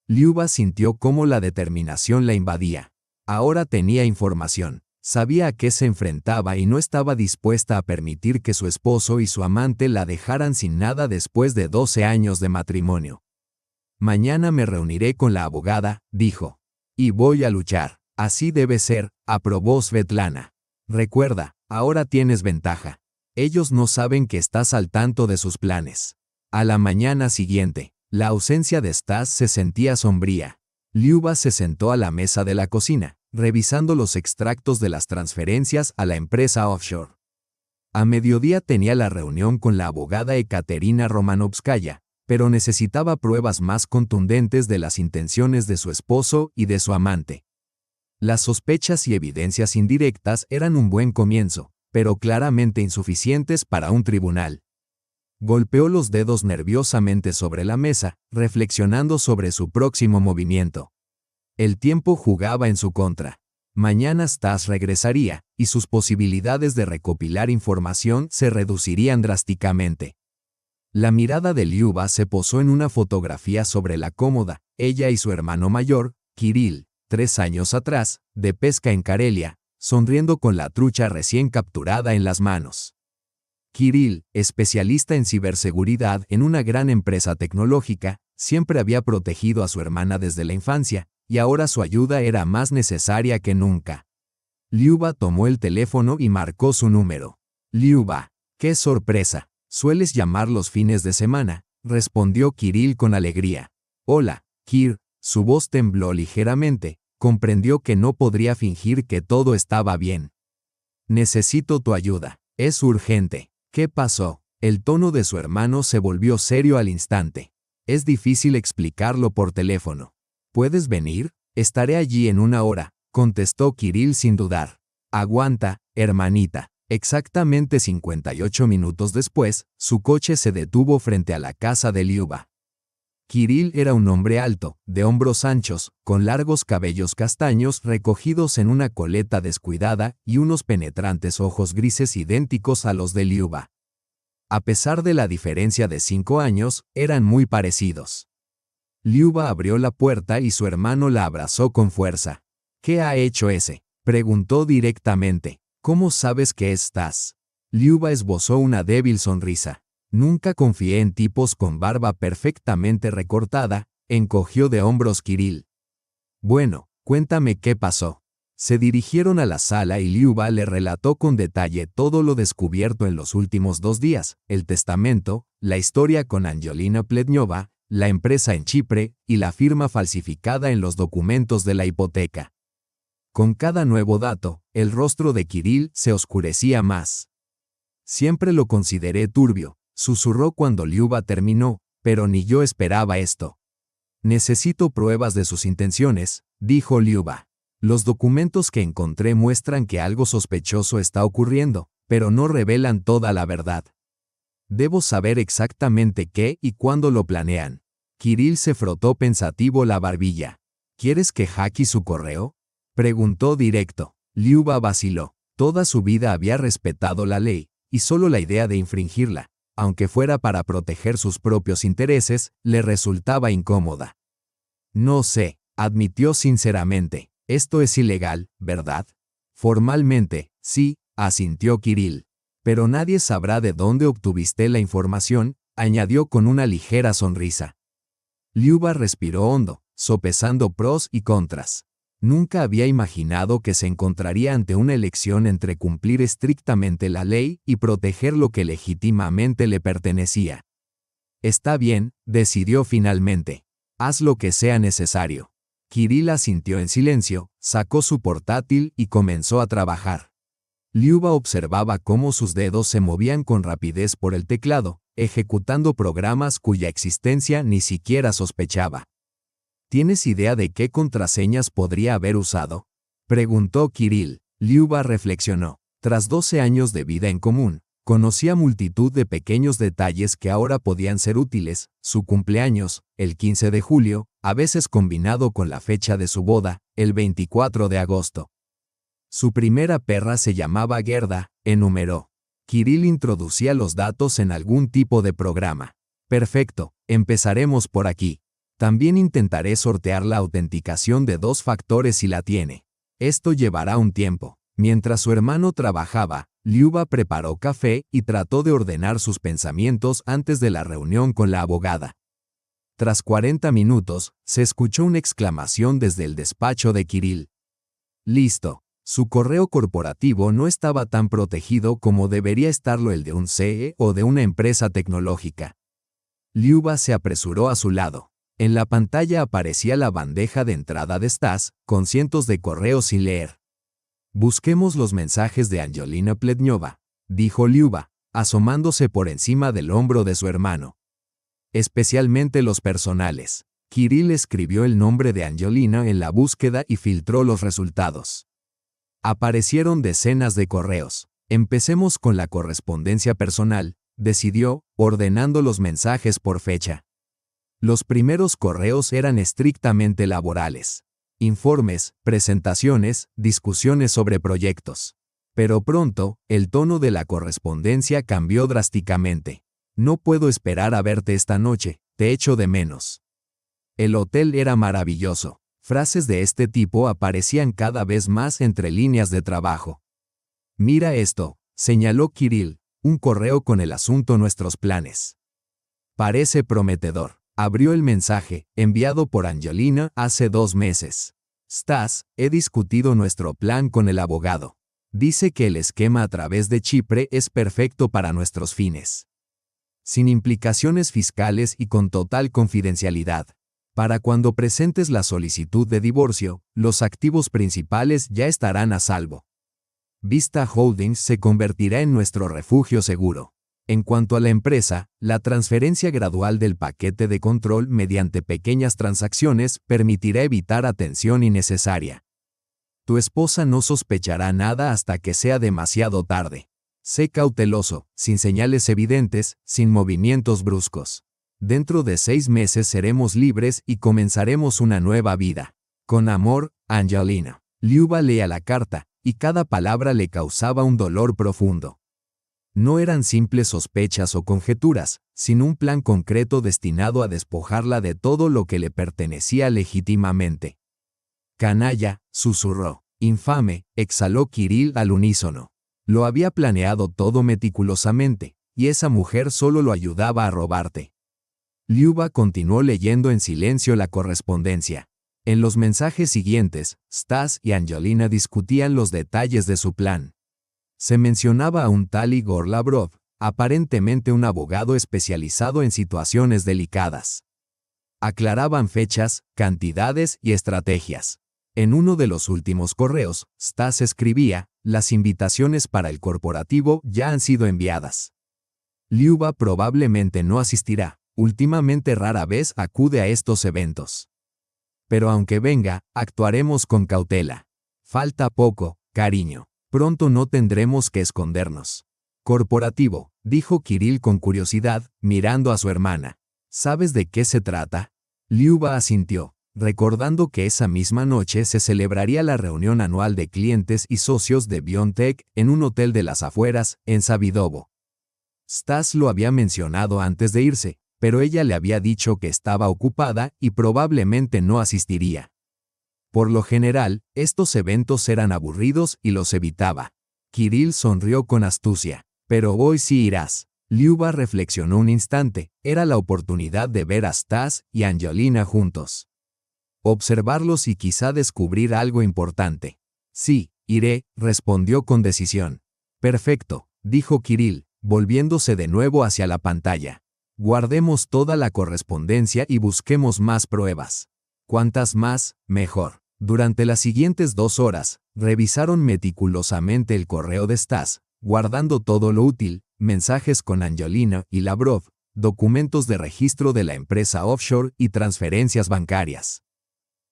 Liuba sintió cómo la determinación la invadía. Ahora tenía información. Sabía a qué se enfrentaba y no estaba dispuesta a permitir que su esposo y su amante la dejaran sin nada después de 12 años de matrimonio. Mañana me reuniré con la abogada, dijo. Y voy a luchar. Así debe ser, aprobó Svetlana. Recuerda, ahora tienes ventaja. Ellos no saben que estás al tanto de sus planes. A la mañana siguiente, la ausencia de Stas se sentía sombría. Liuba se sentó a la mesa de la cocina, revisando los extractos de las transferencias a la empresa offshore. A mediodía tenía la reunión con la abogada Ekaterina Romanovskaya, pero necesitaba pruebas más contundentes de las intenciones de su esposo y de su amante. Las sospechas y evidencias indirectas eran un buen comienzo, pero claramente insuficientes para un tribunal. Golpeó los dedos nerviosamente sobre la mesa, reflexionando sobre su próximo movimiento. El tiempo jugaba en su contra. Mañana Stas regresaría, y sus posibilidades de recopilar información se reducirían drásticamente. La mirada de Liuba se posó en una fotografía sobre la cómoda. Ella y su hermano mayor, Kirill, 3 años atrás, de pesca en Karelia, sonriendo con la trucha recién capturada en las manos. Kirill, especialista en ciberseguridad en una gran empresa tecnológica, siempre había protegido a su hermana desde la infancia, y ahora su ayuda era más necesaria que nunca. Liuba tomó el teléfono y marcó su número. Liuba, ¡qué sorpresa! ¿Sueles llamar los fines de semana?, respondió Kirill con alegría. Hola, Kir. Su voz tembló ligeramente, comprendió que no podría fingir que todo estaba bien. Necesito tu ayuda, es urgente. ¿Qué pasó? El tono de su hermano se volvió serio al instante. Es difícil explicarlo por teléfono. ¿Puedes venir? Estaré allí en 1 hora, contestó Kirill sin dudar. Aguanta, hermanita. Exactamente 58 minutos después, su coche se detuvo frente a la casa de Liuba. Kirill era un hombre alto, de hombros anchos, con largos cabellos castaños recogidos en una coleta descuidada y unos penetrantes ojos grises idénticos a los de Liuba. A pesar de la diferencia de 5 años, eran muy parecidos. Liuba abrió la puerta y su hermano la abrazó con fuerza. ¿Qué ha hecho ese?, preguntó directamente. ¿Cómo sabes que estás? Liuba esbozó una débil sonrisa. Nunca confié en tipos con barba perfectamente recortada, encogió de hombros Kirill. Bueno, cuéntame qué pasó. Se dirigieron a la sala y Liuba le relató con detalle todo lo descubierto en los últimos 2 días, el testamento, la historia con Angelina Plednyova, la empresa en Chipre y la firma falsificada en los documentos de la hipoteca. Con cada nuevo dato, el rostro de Kirill se oscurecía más. Siempre lo consideré turbio, susurró cuando Liuba terminó, pero ni yo esperaba esto. Necesito pruebas de sus intenciones, dijo Liuba. Los documentos que encontré muestran que algo sospechoso está ocurriendo, pero no revelan toda la verdad. Debo saber exactamente qué y cuándo lo planean. Kirill se frotó pensativo la barbilla. ¿Quieres que hackee su correo? Preguntó directo. Liuba vaciló. Toda su vida había respetado la ley, y solo la idea de infringirla, aunque fuera para proteger sus propios intereses, le resultaba incómoda. No sé, admitió sinceramente. Esto es ilegal, ¿verdad? Formalmente, sí, asintió Kirill. Pero nadie sabrá de dónde obtuviste la información, añadió con una ligera sonrisa. Liuba respiró hondo, sopesando pros y contras. Nunca había imaginado que se encontraría ante una elección entre cumplir estrictamente la ley y proteger lo que legítimamente le pertenecía. Está bien, decidió finalmente. Haz lo que sea necesario. Kirill asintió en silencio, sacó su portátil y comenzó a trabajar. Liuba observaba cómo sus dedos se movían con rapidez por el teclado, ejecutando programas cuya existencia ni siquiera sospechaba. ¿Tienes idea de qué contraseñas podría haber usado? Preguntó Kirill. Liuba reflexionó. Tras 12 años de vida en común, conocía multitud de pequeños detalles que ahora podían ser útiles, su cumpleaños, el 15 de julio, a veces combinado con la fecha de su boda, el 24 de agosto. Su primera perra se llamaba Gerda, enumeró. Kirill introducía los datos en algún tipo de programa. Perfecto, empezaremos por aquí. También intentaré sortear la autenticación de 2 factores si la tiene. Esto llevará un tiempo. Mientras su hermano trabajaba, Liuba preparó café y trató de ordenar sus pensamientos antes de la reunión con la abogada. Tras 40 minutos, se escuchó una exclamación desde el despacho de Kirill. Listo. Su correo corporativo no estaba tan protegido como debería estarlo el de un CE o de una empresa tecnológica. Liuba se apresuró a su lado. En la pantalla aparecía la bandeja de entrada de Stas, con cientos de correos sin leer. Busquemos los mensajes de Angelina Plednyova, dijo Liuba, asomándose por encima del hombro de su hermano. Especialmente los personales. Kirill escribió el nombre de Angelina en la búsqueda y filtró los resultados. Aparecieron decenas de correos. Empecemos con la correspondencia personal, decidió, ordenando los mensajes por fecha. Los primeros correos eran estrictamente laborales. Informes, presentaciones, discusiones sobre proyectos. Pero pronto, el tono de la correspondencia cambió drásticamente. No puedo esperar a verte esta noche, te echo de menos. El hotel era maravilloso. Frases de este tipo aparecían cada vez más entre líneas de trabajo. Mira esto, señaló Kirill, un correo con el asunto nuestros planes. Parece prometedor. Abrió el mensaje, enviado por Angelina hace 2 meses. Stas, he discutido nuestro plan con el abogado. Dice que el esquema a través de Chipre es perfecto para nuestros fines. Sin implicaciones fiscales y con total confidencialidad. Para cuando presentes la solicitud de divorcio, los activos principales ya estarán a salvo. Vista Holdings se convertirá en nuestro refugio seguro. En cuanto a la empresa, la transferencia gradual del paquete de control mediante pequeñas transacciones permitirá evitar atención innecesaria. Tu esposa no sospechará nada hasta que sea demasiado tarde. Sé cauteloso, sin señales evidentes, sin movimientos bruscos. Dentro de 6 meses seremos libres y comenzaremos una nueva vida. Con amor, Angelina. Liuba leía la carta, y cada palabra le causaba un dolor profundo. No eran simples sospechas o conjeturas, sino un plan concreto destinado a despojarla de todo lo que le pertenecía legítimamente. Canalla, susurró. Infame, exhaló Kirill al unísono. Lo había planeado todo meticulosamente, y esa mujer solo lo ayudaba a robarte. Liuba continuó leyendo en silencio la correspondencia. En los mensajes siguientes, Stas y Angelina discutían los detalles de su plan. Se mencionaba a un tal Igor Lavrov, aparentemente un abogado especializado en situaciones delicadas. Aclaraban fechas, cantidades y estrategias. En uno de los últimos correos, Stas escribía: las invitaciones para el corporativo ya han sido enviadas. Liuba probablemente no asistirá, últimamente rara vez acude a estos eventos. Pero aunque venga, actuaremos con cautela. Falta poco, cariño. Pronto no tendremos que escondernos. Corporativo, dijo Kirill con curiosidad, mirando a su hermana. ¿Sabes de qué se trata? Liuba asintió, recordando que esa misma noche se celebraría la reunión anual de clientes y socios de BioNTech en un hotel de las afueras, en Savidovo. Stas lo había mencionado antes de irse, pero ella le había dicho que estaba ocupada y probablemente no asistiría. Por lo general, estos eventos eran aburridos y los evitaba. Kirill sonrió con astucia. Pero hoy sí irás. Liuba reflexionó un instante. Era la oportunidad de ver a Stas y Angelina juntos. Observarlos y quizá descubrir algo importante. Sí, iré, respondió con decisión. Perfecto, dijo Kirill, volviéndose de nuevo hacia la pantalla. Guardemos toda la correspondencia y busquemos más pruebas. Cuantas más, mejor. Durante las siguientes 2 horas, revisaron meticulosamente el correo de Stas, guardando todo lo útil, mensajes con Angelina y Lavrov, documentos de registro de la empresa offshore y transferencias bancarias.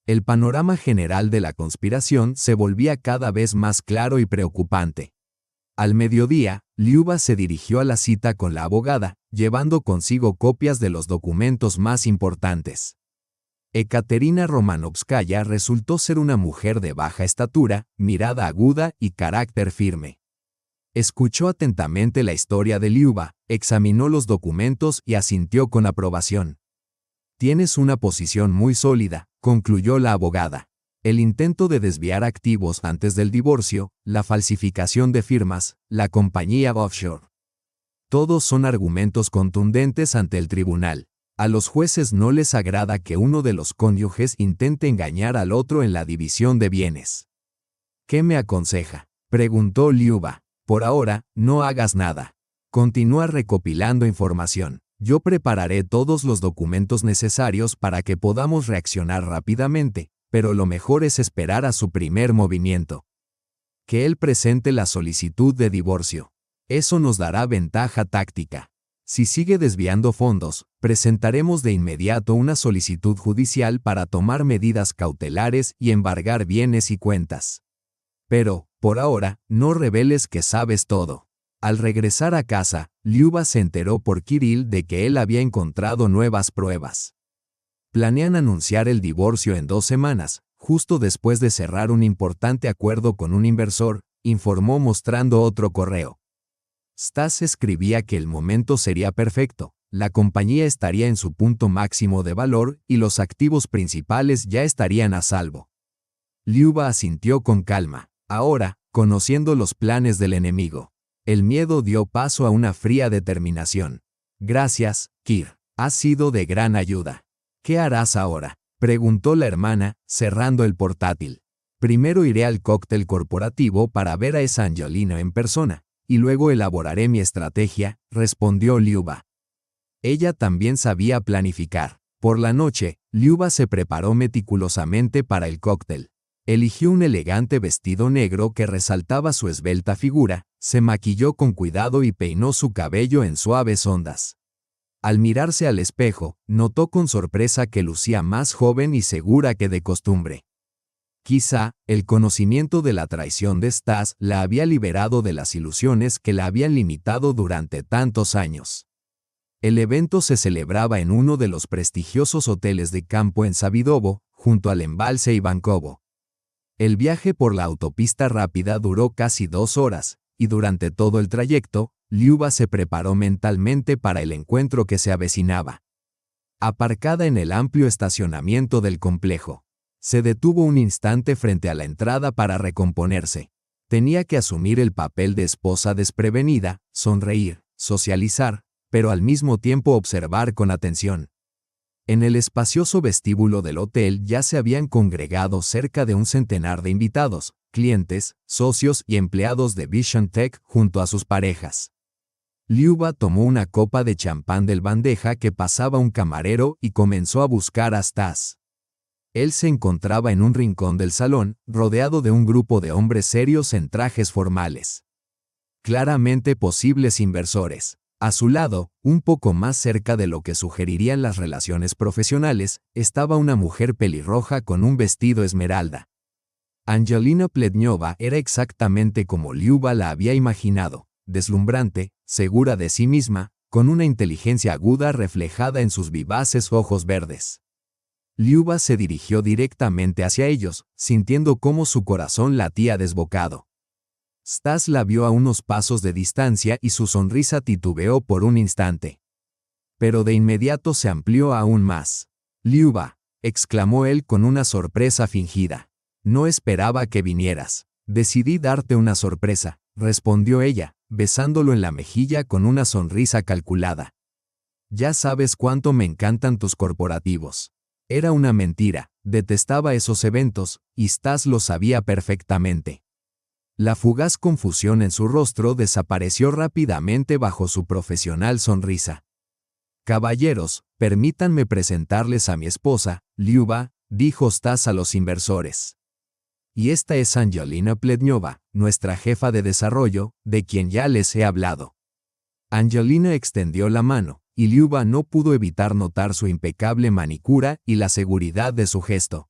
El panorama general de la conspiración se volvía cada vez más claro y preocupante. Al mediodía, Liuba se dirigió a la cita con la abogada, llevando consigo copias de los documentos más importantes. Ekaterina Romanovskaya resultó ser una mujer de baja estatura, mirada aguda y carácter firme. Escuchó atentamente la historia de Liuba, examinó los documentos y asintió con aprobación. Tienes una posición muy sólida, concluyó la abogada. El intento de desviar activos antes del divorcio, la falsificación de firmas, la compañía offshore. Todos son argumentos contundentes ante el tribunal. A los jueces no les agrada que uno de los cónyuges intente engañar al otro en la división de bienes. ¿Qué me aconseja?, preguntó Liuba. Por ahora, no hagas nada. Continúa recopilando información. Yo prepararé todos los documentos necesarios para que podamos reaccionar rápidamente, pero lo mejor es esperar a su primer movimiento. Que él presente la solicitud de divorcio. Eso nos dará ventaja táctica. Si sigue desviando fondos, presentaremos de inmediato una solicitud judicial para tomar medidas cautelares y embargar bienes y cuentas. Pero, por ahora, no reveles que sabes todo. Al regresar a casa, Liuba se enteró por Kirill de que él había encontrado nuevas pruebas. Planean anunciar el divorcio en 2 semanas, justo después de cerrar un importante acuerdo con un inversor, informó mostrando otro correo. Stas escribía que el momento sería perfecto, la compañía estaría en su punto máximo de valor y los activos principales ya estarían a salvo. Liuba asintió con calma. Ahora, conociendo los planes del enemigo, el miedo dio paso a una fría determinación. Gracias, Kir. Has sido de gran ayuda. ¿Qué harás ahora?, preguntó la hermana, cerrando el portátil. Primero iré al cóctel corporativo para ver a esa Angelina en persona, y luego elaboraré mi estrategia, respondió Liuba. Ella también sabía planificar. Por la noche, Liuba se preparó meticulosamente para el cóctel. Eligió un elegante vestido negro que resaltaba su esbelta figura, se maquilló con cuidado y peinó su cabello en suaves ondas. Al mirarse al espejo, notó con sorpresa que lucía más joven y segura que de costumbre. Quizá, el conocimiento de la traición de Stas la había liberado de las ilusiones que la habían limitado durante tantos años. El evento se celebraba en uno de los prestigiosos hoteles de campo en Savidovo, junto al embalse Ivankovo. El viaje por la autopista rápida duró casi 2 horas, y durante todo el trayecto, Liuba se preparó mentalmente para el encuentro que se avecinaba. Aparcada en el amplio estacionamiento del complejo, se detuvo un instante frente a la entrada para recomponerse. Tenía que asumir el papel de esposa desprevenida, sonreír, socializar, pero al mismo tiempo observar con atención. En el espacioso vestíbulo del hotel ya se habían congregado cerca de un centenar de invitados, clientes, socios y empleados de Vision Tech junto a sus parejas. Liuba tomó una copa de champán del bandeja que pasaba un camarero y comenzó a buscar a Stas. Él se encontraba en un rincón del salón, rodeado de un grupo de hombres serios en trajes formales. Claramente posibles inversores. A su lado, un poco más cerca de lo que sugerirían las relaciones profesionales, estaba una mujer pelirroja con un vestido esmeralda. Angelina Plednyova era exactamente como Liuba la había imaginado, deslumbrante, segura de sí misma, con una inteligencia aguda reflejada en sus vivaces ojos verdes. Liuba se dirigió directamente hacia ellos, sintiendo cómo su corazón latía desbocado. Stas la vio a unos pasos de distancia y su sonrisa titubeó por un instante. Pero de inmediato se amplió aún más. «Liuba», exclamó él con una sorpresa fingida. «No esperaba que vinieras. Decidí darte una sorpresa», respondió ella, besándolo en la mejilla con una sonrisa calculada. «Ya sabes cuánto me encantan tus corporativos». Era una mentira, detestaba esos eventos, y Stas lo sabía perfectamente. La fugaz confusión en su rostro desapareció rápidamente bajo su profesional sonrisa. «Caballeros, permítanme presentarles a mi esposa, Liuba», dijo Stas a los inversores. «Y esta es Angelina Plednyova, nuestra jefa de desarrollo, de quien ya les he hablado». Angelina extendió la mano, y Liuba no pudo evitar notar su impecable manicura y la seguridad de su gesto.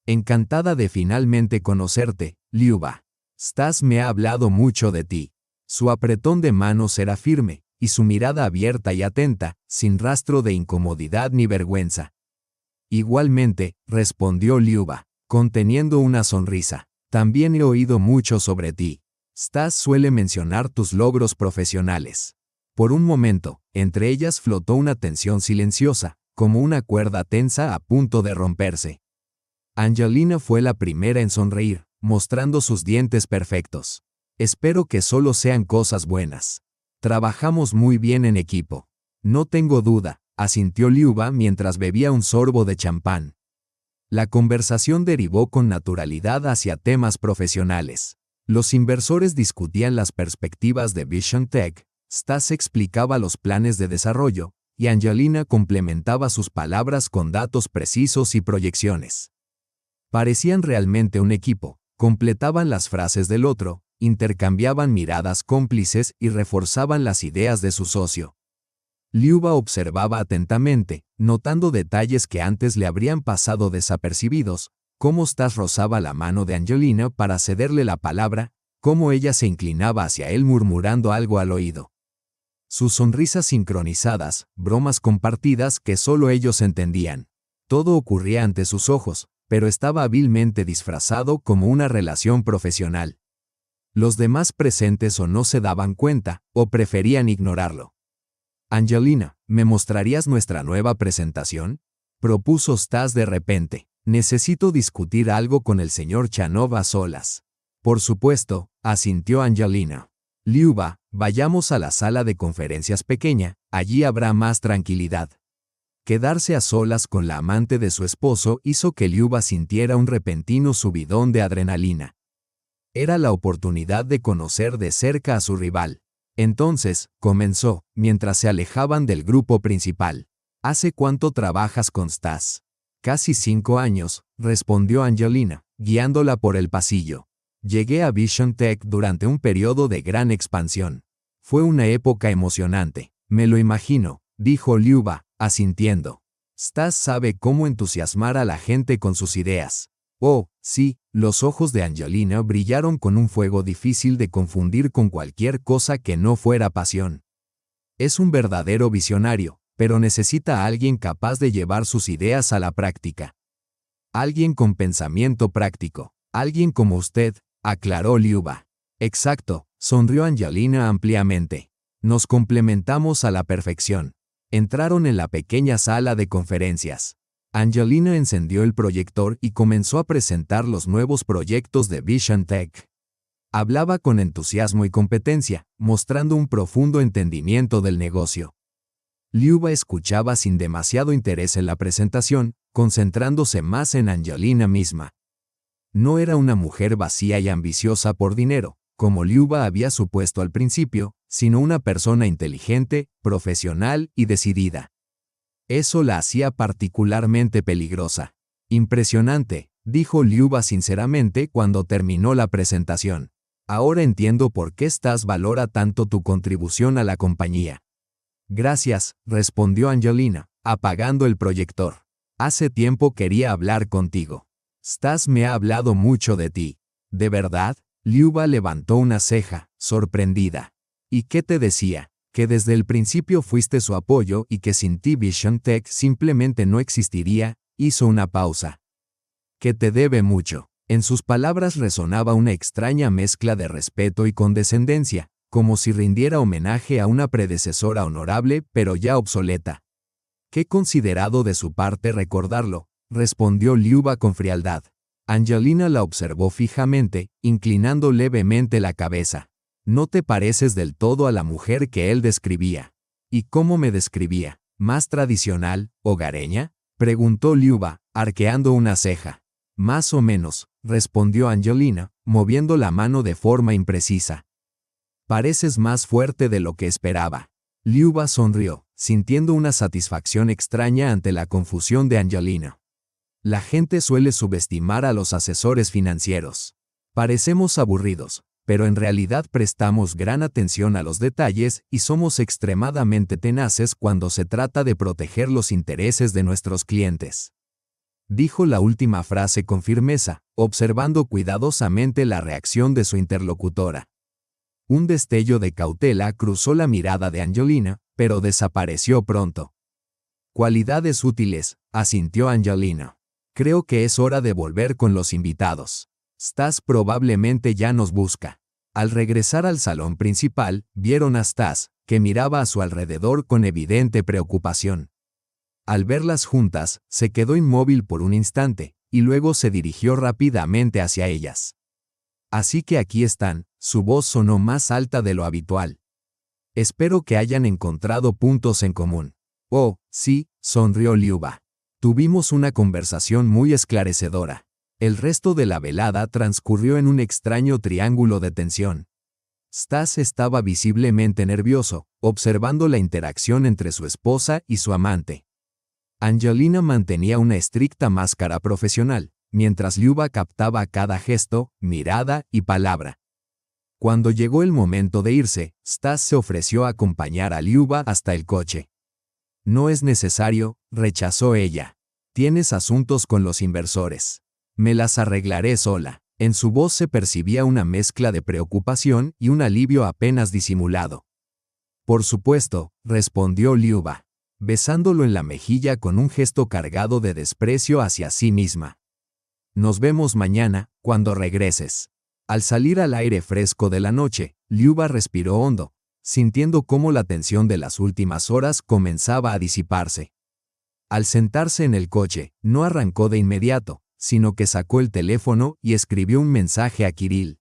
«Encantada de finalmente conocerte, Liuba. Stas me ha hablado mucho de ti». Su apretón de manos era firme, y su mirada abierta y atenta, sin rastro de incomodidad ni vergüenza. «Igualmente», respondió Liuba, conteniendo una sonrisa. «También he oído mucho sobre ti. Stas suele mencionar tus logros profesionales». Por un momento, entre ellas flotó una tensión silenciosa, como una cuerda tensa a punto de romperse. Angelina fue la primera en sonreír, mostrando sus dientes perfectos. «Espero que solo sean cosas buenas. Trabajamos muy bien en equipo». «No tengo duda», asintió Liuba mientras bebía un sorbo de champán. La conversación derivó con naturalidad hacia temas profesionales. Los inversores discutían las perspectivas de Vision Tech, Stas explicaba los planes de desarrollo, y Angelina complementaba sus palabras con datos precisos y proyecciones. Parecían realmente un equipo, completaban las frases del otro, intercambiaban miradas cómplices y reforzaban las ideas de su socio. Liuba observaba atentamente, notando detalles que antes le habrían pasado desapercibidos, cómo Stas rozaba la mano de Angelina para cederle la palabra, cómo ella se inclinaba hacia él murmurando algo al oído. Sus sonrisas sincronizadas, bromas compartidas que solo ellos entendían. Todo ocurría ante sus ojos, pero estaba hábilmente disfrazado como una relación profesional. Los demás presentes o no se daban cuenta, o preferían ignorarlo. «Angelina, ¿me mostrarías nuestra nueva presentación?», propuso Stas de repente. «Necesito discutir algo con el señor Chanov a solas». «Por supuesto», asintió Angelina. «Liuba, vayamos a la sala de conferencias pequeña, allí habrá más tranquilidad». Quedarse a solas con la amante de su esposo hizo que Liuba sintiera un repentino subidón de adrenalina. Era la oportunidad de conocer de cerca a su rival. Entonces, comenzó, mientras se alejaban del grupo principal. «¿Hace cuánto trabajas con Stas?» «Casi 5 años», respondió Angelina, guiándola por el pasillo. «Llegué a Vision Tech durante un periodo de gran expansión. Fue una época emocionante». «Me lo imagino», dijo Liuba, asintiendo. «Stas sabe cómo entusiasmar a la gente con sus ideas». «Oh, sí», los ojos de Angelina brillaron con un fuego difícil de confundir con cualquier cosa que no fuera pasión. «Es un verdadero visionario, pero necesita a alguien capaz de llevar sus ideas a la práctica». «Alguien con pensamiento práctico, alguien como usted», aclaró Liuba. «Exacto», sonrió Angelina ampliamente. «Nos complementamos a la perfección». Entraron en la pequeña sala de conferencias. Angelina encendió el proyector y comenzó a presentar los nuevos proyectos de Vision Tech. Hablaba con entusiasmo y competencia, mostrando un profundo entendimiento del negocio. Liuba escuchaba sin demasiado interés en la presentación, concentrándose más en Angelina misma. No era una mujer vacía y ambiciosa por dinero, como Liuba había supuesto al principio, sino una persona inteligente, profesional y decidida. Eso la hacía particularmente peligrosa. Impresionante, dijo Liuba sinceramente cuando terminó la presentación. Ahora entiendo por qué Stas valora tanto tu contribución a la compañía. Gracias, respondió Angelina, apagando el proyector. Hace tiempo quería hablar contigo. Stas me ha hablado mucho de ti. ¿De verdad? Liuba levantó una ceja, sorprendida. ¿Y qué te decía? Que desde el principio fuiste su apoyo y que sin ti Vision Tech simplemente no existiría. Hizo una pausa. Que te debe mucho. En sus palabras resonaba una extraña mezcla de respeto y condescendencia, como si rindiera homenaje a una predecesora honorable pero ya obsoleta. Qué considerado de su parte recordarlo, respondió Liuba con frialdad. Angelina la observó fijamente, inclinando levemente la cabeza. No te pareces del todo a la mujer que él describía. ¿Y cómo me describía? ¿Más tradicional, hogareña? Preguntó Liuba, arqueando una ceja. Más o menos, respondió Angelina, moviendo la mano de forma imprecisa. Pareces más fuerte de lo que esperaba. Liuba sonrió, sintiendo una satisfacción extraña ante la confusión de Angelina. La gente suele subestimar a los asesores financieros. Parecemos aburridos, pero en realidad prestamos gran atención a los detalles y somos extremadamente tenaces cuando se trata de proteger los intereses de nuestros clientes. Dijo la última frase con firmeza, observando cuidadosamente la reacción de su interlocutora. Un destello de cautela cruzó la mirada de Angelina, pero desapareció pronto. Cualidades útiles, asintió Angelina. Creo que es hora de volver con los invitados. Stas probablemente ya nos busca. Al regresar al salón principal, vieron a Stas, que miraba a su alrededor con evidente preocupación. Al verlas juntas, se quedó inmóvil por un instante, y luego se dirigió rápidamente hacia ellas. Así que aquí están, su voz sonó más alta de lo habitual. Espero que hayan encontrado puntos en común. Oh, sí, sonrió Liuba. Tuvimos una conversación muy esclarecedora. El resto de la velada transcurrió en un extraño triángulo de tensión. Stas estaba visiblemente nervioso, observando la interacción entre su esposa y su amante. Angelina mantenía una estricta máscara profesional, mientras Liuba captaba cada gesto, mirada y palabra. Cuando llegó el momento de irse, Stas se ofreció a acompañar a Liuba hasta el coche. No es necesario, rechazó ella. Tienes asuntos con los inversores. Me las arreglaré sola. En su voz se percibía una mezcla de preocupación y un alivio apenas disimulado. Por supuesto, respondió Liuba, besándolo en la mejilla con un gesto cargado de desprecio hacia sí misma. Nos vemos mañana, cuando regreses. Al salir al aire fresco de la noche, Liuba respiró hondo, sintiendo cómo la tensión de las últimas horas comenzaba a disiparse. Al sentarse en el coche, no arrancó de inmediato, sino que sacó el teléfono y escribió un mensaje a Kirill.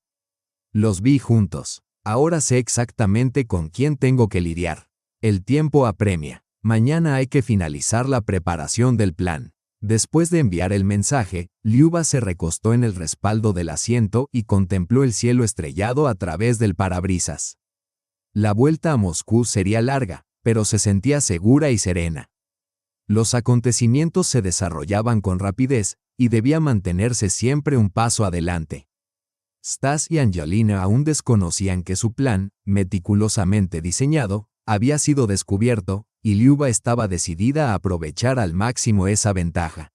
Los vi juntos. Ahora sé exactamente con quién tengo que lidiar. El tiempo apremia. Mañana hay que finalizar la preparación del plan. Después de enviar el mensaje, Liuba se recostó en el respaldo del asiento y contempló el cielo estrellado a través del parabrisas. La vuelta a Moscú sería larga, pero se sentía segura y serena. Los acontecimientos se desarrollaban con rapidez, y debía mantenerse siempre un paso adelante. Stas y Angelina aún desconocían que su plan, meticulosamente diseñado, había sido descubierto, y Liuba estaba decidida a aprovechar al máximo esa ventaja.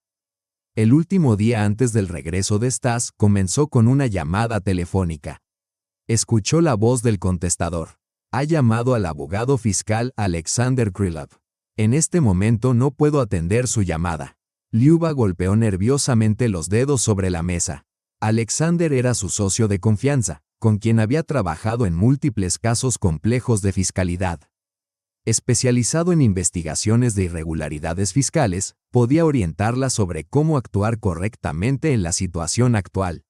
El último día antes del regreso de Stas comenzó con una llamada telefónica. Escuchó la voz del contestador. Ha llamado al abogado fiscal Alexander Krylov. En este momento no puedo atender su llamada. Liuba golpeó nerviosamente los dedos sobre la mesa. Alexander era su socio de confianza, con quien había trabajado en múltiples casos complejos de fiscalidad. Especializado en investigaciones de irregularidades fiscales, podía orientarla sobre cómo actuar correctamente en la situación actual.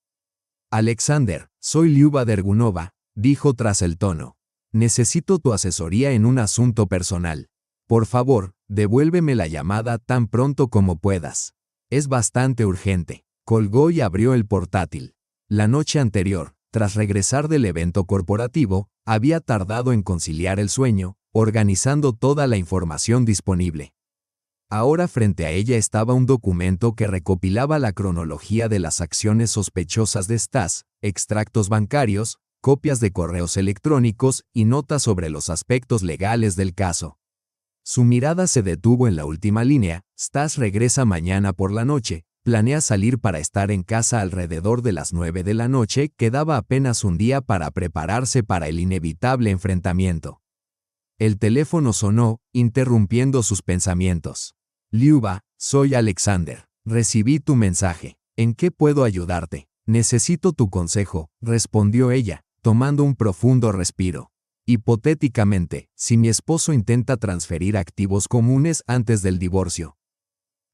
Alexander, soy Liuba Dergunova, dijo tras el tono. Necesito tu asesoría en un asunto personal. Por favor, devuélveme la llamada tan pronto como puedas. Es bastante urgente. Colgó y abrió el portátil. La noche anterior, tras regresar del evento corporativo, había tardado en conciliar el sueño, organizando toda la información disponible. Ahora frente a ella estaba un documento que recopilaba la cronología de las acciones sospechosas de Stas, extractos bancarios, copias de correos electrónicos y notas sobre los aspectos legales del caso. Su mirada se detuvo en la última línea: Stas regresa mañana por la noche, planea salir para estar en casa alrededor de las 9 de la noche, quedaba apenas un día para prepararse para el inevitable enfrentamiento. El teléfono sonó, interrumpiendo sus pensamientos. Liuba, soy Alexander. Recibí tu mensaje. ¿En qué puedo ayudarte? Necesito tu consejo, respondió ella, tomando un profundo respiro. Hipotéticamente, si mi esposo intenta transferir activos comunes antes del divorcio,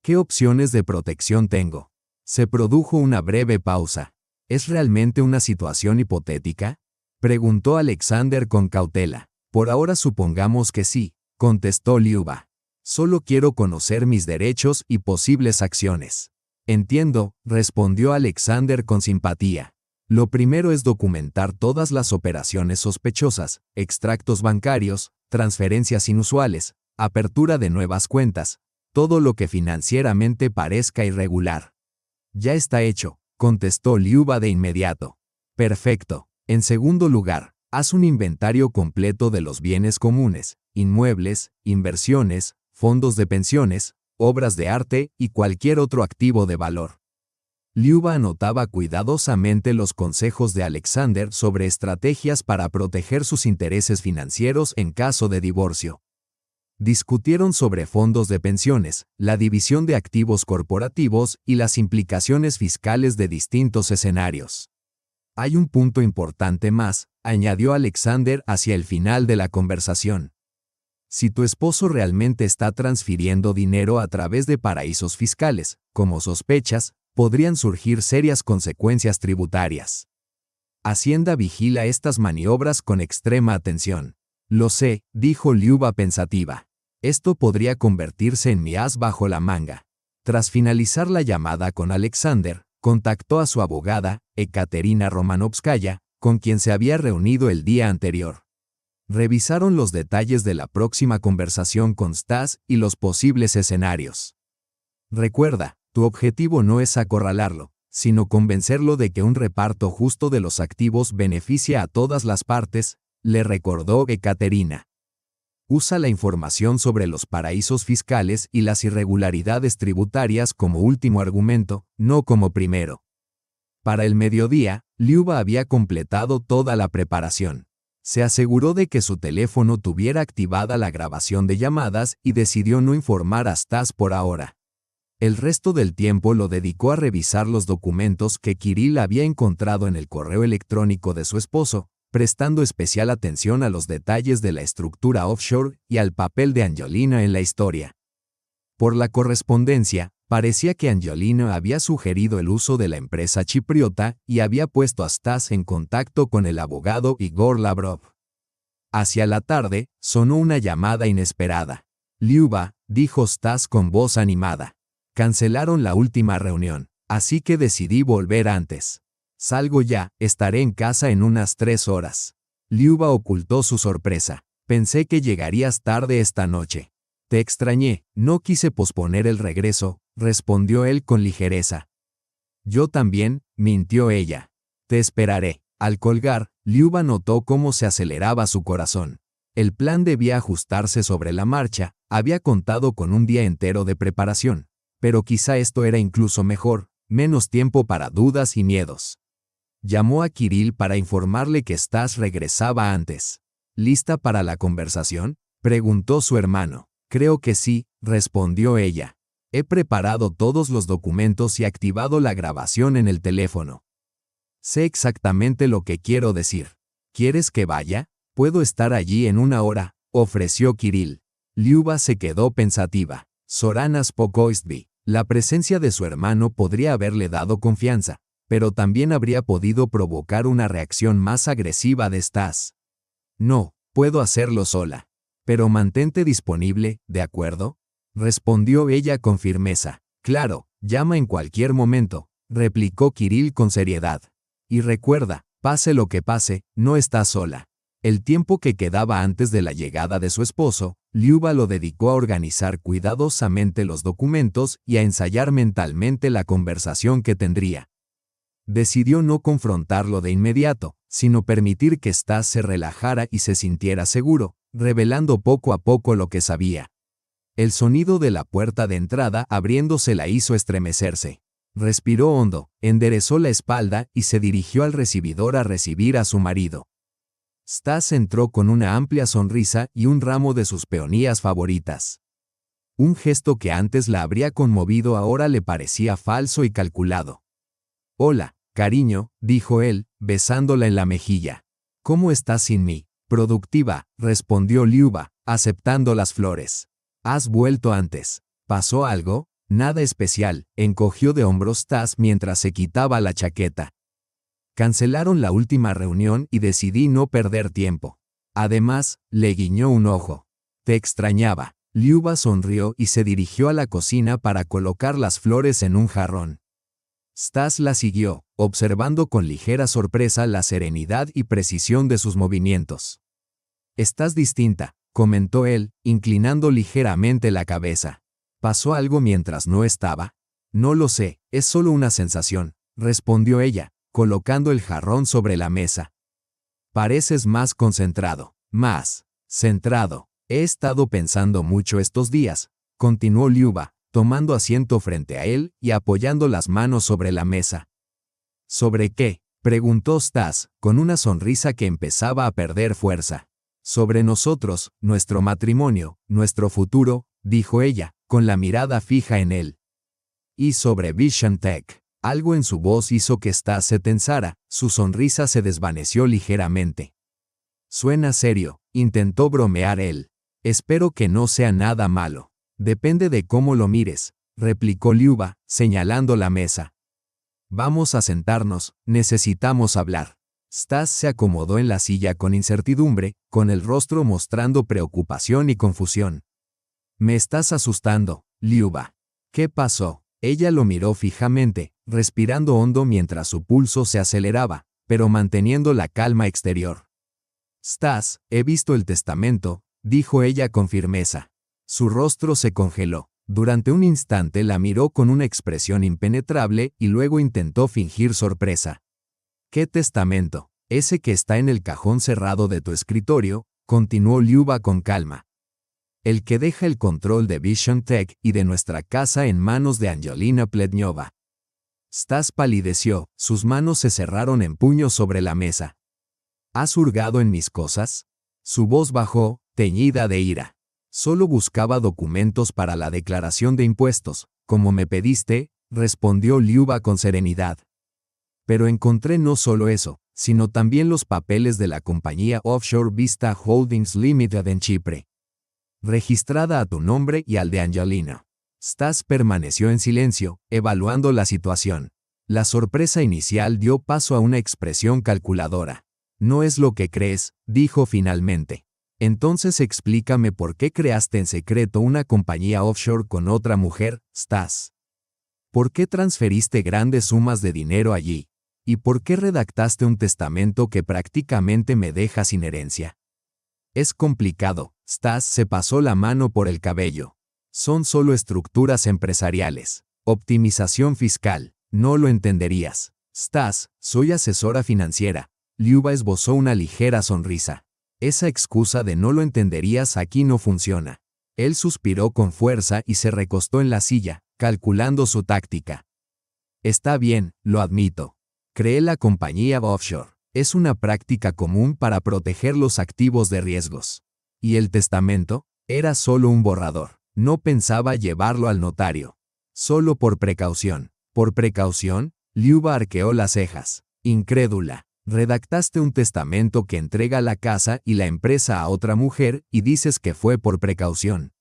¿qué opciones de protección tengo? Se produjo una breve pausa. ¿Es realmente una situación hipotética?, preguntó Alexander con cautela. Por ahora supongamos que sí, contestó Liuba. Solo quiero conocer mis derechos y posibles acciones. Entiendo, respondió Alexander con simpatía. Lo primero es documentar todas las operaciones sospechosas, extractos bancarios, transferencias inusuales, apertura de nuevas cuentas, todo lo que financieramente parezca irregular. Ya está hecho, contestó Liuba de inmediato. Perfecto. En segundo lugar, haz un inventario completo de los bienes comunes, inmuebles, inversiones, fondos de pensiones, obras de arte y cualquier otro activo de valor. Liuba anotaba cuidadosamente los consejos de Alexander sobre estrategias para proteger sus intereses financieros en caso de divorcio. Discutieron sobre fondos de pensiones, la división de activos corporativos y las implicaciones fiscales de distintos escenarios. Hay un punto importante más, añadió Alexander hacia el final de la conversación. Si tu esposo realmente está transfiriendo dinero a través de paraísos fiscales, como sospechas, podrían surgir serias consecuencias tributarias. Hacienda vigila estas maniobras con extrema atención. Lo sé, dijo Liuba pensativa. Esto podría convertirse en mi as bajo la manga. Tras finalizar la llamada con Alexander, contactó a su abogada, Ekaterina Romanovskaya, con quien se había reunido el día anterior. Revisaron los detalles de la próxima conversación con Stas y los posibles escenarios. Recuerda, tu objetivo no es acorralarlo, sino convencerlo de que un reparto justo de los activos beneficia a todas las partes, le recordó Ekaterina. Usa la información sobre los paraísos fiscales y las irregularidades tributarias como último argumento, no como primero. Para el mediodía, Liuba había completado toda la preparación. Se aseguró de que su teléfono tuviera activada la grabación de llamadas y decidió no informar a Stas por ahora. El resto del tiempo lo dedicó a revisar los documentos que Kirill había encontrado en el correo electrónico de su esposo, prestando especial atención a los detalles de la estructura offshore y al papel de Angelina en la historia. Por la correspondencia, parecía que Angelina había sugerido el uso de la empresa chipriota y había puesto a Stas en contacto con el abogado Igor Lavrov. Hacia la tarde, sonó una llamada inesperada. Liuba, dijo Stas con voz animada. Cancelaron la última reunión, así que decidí volver antes. Salgo ya, estaré en casa en unas 3 horas. Liuba ocultó su sorpresa. Pensé que llegarías tarde esta noche. Te extrañé, no quise posponer el regreso, respondió él con ligereza. Yo también, mintió ella. Te esperaré. Al colgar, Liuba notó cómo se aceleraba su corazón. El plan debía ajustarse sobre la marcha, había contado con un día entero de preparación. Pero quizá esto era incluso mejor, menos tiempo para dudas y miedos. Llamó a Kirill para informarle que Stas regresaba antes. ¿Lista para la conversación?, preguntó su hermano. Creo que sí, respondió ella. He preparado todos los documentos y activado la grabación en el teléfono. Sé exactamente lo que quiero decir. ¿Quieres que vaya? Puedo estar allí en 1 hora, ofreció Kirill. Liuba se quedó pensativa. Sorana Spokojstvi. La presencia de su hermano podría haberle dado confianza, pero también habría podido provocar una reacción más agresiva de Stas. No, puedo hacerlo sola. Pero mantente disponible, ¿de acuerdo? Respondió ella con firmeza. Claro, llama en cualquier momento, replicó Kirill con seriedad. Y recuerda, pase lo que pase, no estás sola. El tiempo que quedaba antes de la llegada de su esposo, Liuba lo dedicó a organizar cuidadosamente los documentos y a ensayar mentalmente la conversación que tendría. Decidió no confrontarlo de inmediato, sino permitir que Stas se relajara y se sintiera seguro, revelando poco a poco lo que sabía. El sonido de la puerta de entrada abriéndose la hizo estremecerse. Respiró hondo, enderezó la espalda y se dirigió al recibidor a recibir a su marido. Stas entró con una amplia sonrisa y un ramo de sus peonías favoritas. Un gesto que antes la habría conmovido ahora le parecía falso y calculado. «Hola, cariño», dijo él, besándola en la mejilla. «¿Cómo estás sin mí?» «Productiva», respondió Liuba, aceptando las flores. «¿Has vuelto antes? ¿Pasó algo?» «Nada especial», encogió de hombros Stas mientras se quitaba la chaqueta. Cancelaron la última reunión y decidí no perder tiempo. Además, le guiñó un ojo. «Te extrañaba». Liuba sonrió y se dirigió a la cocina para colocar las flores en un jarrón. Stas la siguió, observando con ligera sorpresa la serenidad y precisión de sus movimientos. «Estás distinta», comentó él, inclinando ligeramente la cabeza. «¿Pasó algo mientras no estaba?» «No lo sé, es solo una sensación», respondió ella, colocando el jarrón sobre la mesa. «Pareces más concentrado, más centrado. He estado pensando mucho estos días», continuó Liuba, tomando asiento frente a él y apoyando las manos sobre la mesa. «¿Sobre qué?», preguntó Stas, con una sonrisa que empezaba a perder fuerza. «Sobre nosotros, nuestro matrimonio, nuestro futuro», dijo ella, con la mirada fija en él. «Y sobre Vision Tech». Algo en su voz hizo que Stas se tensara, su sonrisa se desvaneció ligeramente. «Suena serio», intentó bromear él. «Espero que no sea nada malo». «Depende de cómo lo mires», replicó Liuba, señalando la mesa. «Vamos a sentarnos, necesitamos hablar». Stas se acomodó en la silla con incertidumbre, con el rostro mostrando preocupación y confusión. «Me estás asustando, Liuba». «¿Qué pasó?» Ella lo miró fijamente, respirando hondo mientras su pulso se aceleraba, pero manteniendo la calma exterior. «Stas, he visto el testamento», dijo ella con firmeza. Su rostro se congeló. Durante un instante la miró con una expresión impenetrable y luego intentó fingir sorpresa. «¿Qué testamento?» «Ese que está en el cajón cerrado de tu escritorio», continuó Liuba con calma. «El que deja el control de Vision Tech y de nuestra casa en manos de Angelina Plednyova». Stas palideció, sus manos se cerraron en puños sobre la mesa. «¿Has hurgado en mis cosas?» Su voz bajó, teñida de ira. «Solo buscaba documentos para la declaración de impuestos, como me pediste», respondió Liuba con serenidad. «Pero encontré no solo eso, sino también los papeles de la compañía offshore Vista Holdings Limited en Chipre, registrada a tu nombre y al de Angelina». Stas permaneció en silencio, evaluando la situación. La sorpresa inicial dio paso a una expresión calculadora. «No es lo que crees», dijo finalmente. «Entonces explícame por qué creaste en secreto una compañía offshore con otra mujer, Stas. ¿Por qué transferiste grandes sumas de dinero allí? ¿Y por qué redactaste un testamento que prácticamente me deja sin herencia?» «Es complicado», Stas se pasó la mano por el cabello. «Son solo estructuras empresariales. Optimización fiscal. No lo entenderías». «Stas, soy asesora financiera». Liuba esbozó una ligera sonrisa. «Esa excusa de no lo entenderías aquí no funciona». Él suspiró con fuerza y se recostó en la silla, calculando su táctica. «Está bien, lo admito. Creé la compañía offshore. Es una práctica común para proteger los activos de riesgos. ¿Y el testamento? Era solo un borrador. No pensaba llevarlo al notario. Solo por precaución». «¿Por precaución?» Liuba arqueó las cejas, incrédula. «Redactaste un testamento que entrega la casa y la empresa a otra mujer y dices que fue por precaución.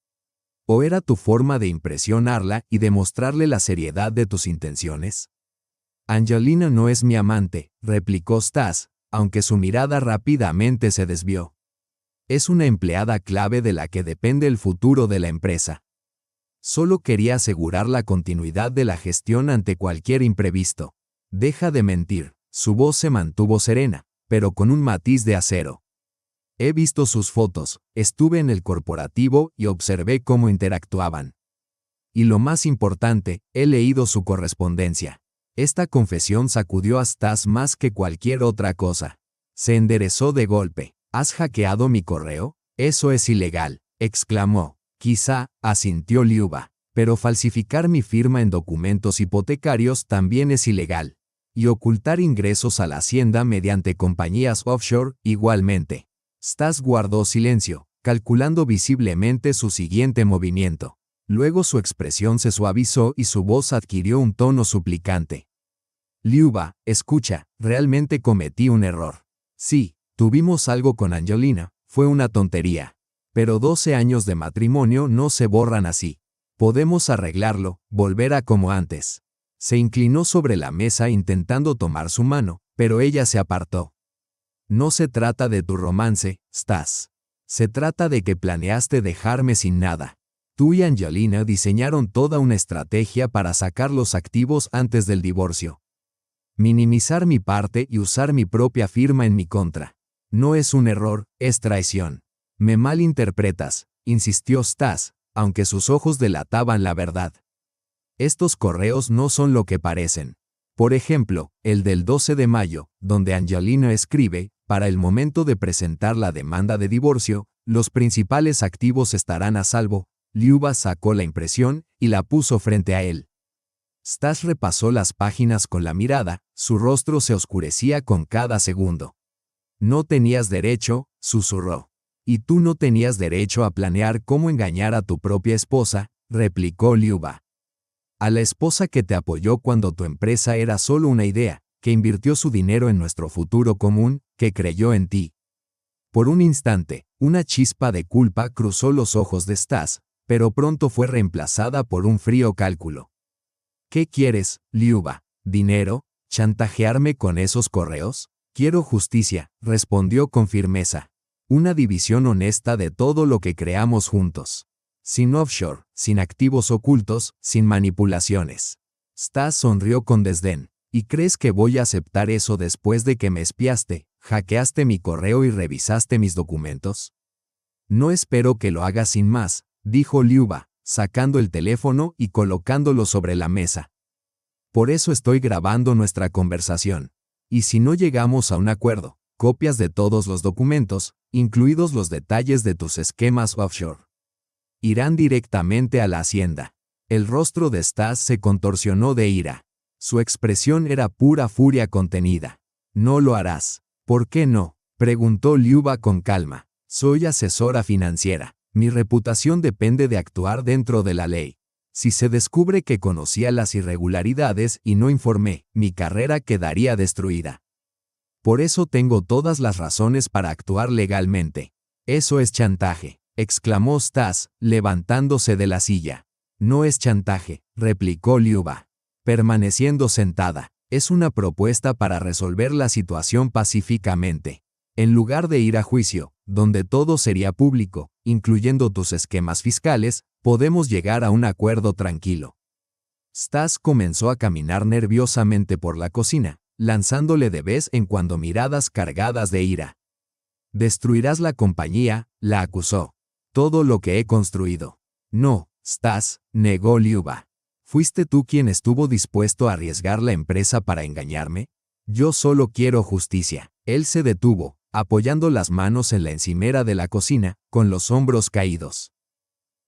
¿O era tu forma de impresionarla y demostrarle la seriedad de tus intenciones?» «Angelina no es mi amante», replicó Stas, aunque su mirada rápidamente se desvió. Es una empleada clave de la que depende el futuro de la empresa. Solo quería asegurar la continuidad de la gestión ante cualquier imprevisto. Deja de mentir. Su voz se mantuvo serena, pero con un matiz de acero. He visto sus fotos, estuve en el corporativo y observé cómo interactuaban. Y lo más importante, he leído su correspondencia. Esta confesión sacudió a Stas más que cualquier otra cosa. Se enderezó de golpe. ¿Has hackeado mi correo? Eso es ilegal, exclamó. Quizá, asintió Liuba, pero falsificar mi firma en documentos hipotecarios también es ilegal. Y ocultar ingresos a la hacienda mediante compañías offshore, igualmente. Stas guardó silencio, calculando visiblemente su siguiente movimiento. Luego su expresión se suavizó y su voz adquirió un tono suplicante. Liuba, escucha, realmente cometí un error. Sí, tuvimos algo con Angelina, fue una tontería. Pero 12 años de matrimonio no se borran así. Podemos arreglarlo, volver a como antes. Se inclinó sobre la mesa intentando tomar su mano, pero ella se apartó. No se trata de tu romance, Stas. Se trata de que planeaste dejarme sin nada. Tú y Angelina diseñaron toda una estrategia para sacar los activos antes del divorcio. Minimizar mi parte y usar mi propia firma en mi contra. No es un error, es traición. Me malinterpretas, insistió Stas, aunque sus ojos delataban la verdad. Estos correos no son lo que parecen. Por ejemplo, el del 12 de mayo, donde Angelina escribe, para el momento de presentar la demanda de divorcio, los principales activos estarán a salvo. Liuba sacó la impresión y la puso frente a él. Stas repasó las páginas con la mirada, su rostro se oscurecía con cada segundo. No tenías derecho, susurró. Y tú no tenías derecho a planear cómo engañar a tu propia esposa, replicó Liuba. A la esposa que te apoyó cuando tu empresa era solo una idea, que invirtió su dinero en nuestro futuro común, que creyó en ti. Por un instante, una chispa de culpa cruzó los ojos de Stas, pero pronto fue reemplazada por un frío cálculo. ¿Qué quieres, Liuba? ¿Dinero? ¿Chantajearme con esos correos? Quiero justicia, respondió con firmeza. Una división honesta de todo lo que creamos juntos. Sin offshore, sin activos ocultos, sin manipulaciones. Stas sonrió con desdén. ¿Y crees que voy a aceptar eso después de que me espiaste, hackeaste mi correo y revisaste mis documentos? No espero que lo hagas sin más, dijo Liuba, sacando el teléfono y colocándolo sobre la mesa. Por eso estoy grabando nuestra conversación. Y si no llegamos a un acuerdo, copias de todos los documentos, incluidos los detalles de tus esquemas offshore, irán directamente a la hacienda. El rostro de Stas se contorsionó de ira. Su expresión era pura furia contenida. No lo harás. ¿Por qué no? Preguntó Liuba con calma. Soy asesora financiera. Mi reputación depende de actuar dentro de la ley. Si se descubre que conocía las irregularidades y no informé, mi carrera quedaría destruida. Por eso tengo todas las razones para actuar legalmente. Eso es chantaje, exclamó Stas, levantándose de la silla. No es chantaje, replicó Liuba, permaneciendo sentada. Es una propuesta para resolver la situación pacíficamente. En lugar de ir a juicio, donde todo sería público, incluyendo tus esquemas fiscales, podemos llegar a un acuerdo tranquilo. Stas comenzó a caminar nerviosamente por la cocina, lanzándole de vez en cuando miradas cargadas de ira. Destruirás la compañía, la acusó. Todo lo que he construido. No, Stas, negó Liuba. ¿Fuiste tú quien estuvo dispuesto a arriesgar la empresa para engañarme? Yo solo quiero justicia. Él se detuvo, apoyando las manos en la encimera de la cocina, con los hombros caídos.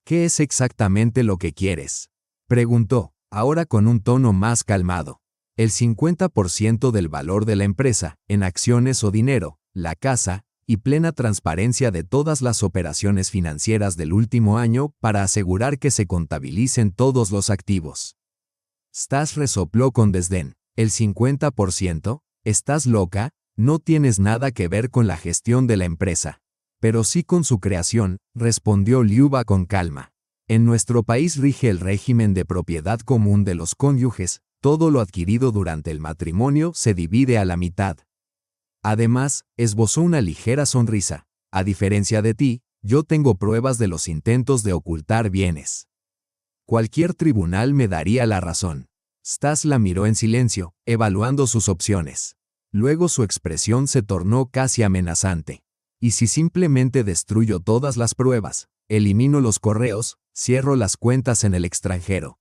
¿Qué es exactamente lo que quieres?, preguntó, ahora con un tono más calmado. El 50% del valor de la empresa, en acciones o dinero, la casa, y plena transparencia de todas las operaciones financieras del último año para asegurar que se contabilicen todos los activos. Stas resopló con desdén. ¿El 50%? ¿Estás loca? No tienes nada que ver con la gestión de la empresa. Pero sí con su creación, respondió Liuba con calma. En nuestro país rige el régimen de propiedad común de los cónyuges, todo lo adquirido durante el matrimonio se divide a la mitad. Además, esbozó una ligera sonrisa. A diferencia de ti, yo tengo pruebas de los intentos de ocultar bienes. Cualquier tribunal me daría la razón. Stas la miró en silencio, evaluando sus opciones. Luego su expresión se tornó casi amenazante. ¿Y si simplemente destruyo todas las pruebas, elimino los correos, cierro las cuentas en el extranjero?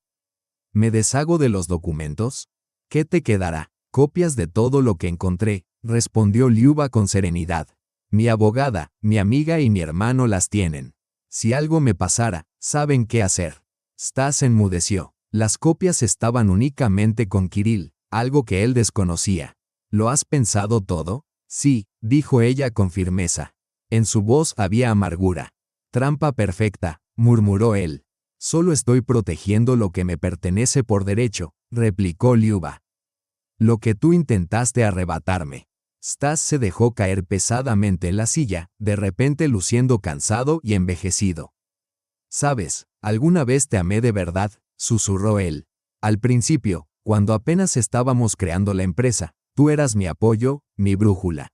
¿Me deshago de los documentos? ¿Qué te quedará? Copias de todo lo que encontré, respondió Liuba con serenidad. Mi abogada, mi amiga y mi hermano las tienen. Si algo me pasara, saben qué hacer. Stas enmudeció. Las copias estaban únicamente con Kirill, algo que él desconocía. ¿Lo has pensado todo? Sí, dijo ella con firmeza. En su voz había amargura. Trampa perfecta, murmuró él. Solo estoy protegiendo lo que me pertenece por derecho, replicó Liuba. Lo que tú intentaste arrebatarme. Stas se dejó caer pesadamente en la silla, de repente luciendo cansado y envejecido. ¿Sabes? Alguna vez te amé de verdad, susurró él. Al principio, cuando apenas estábamos creando la empresa, tú eras mi apoyo, mi brújula.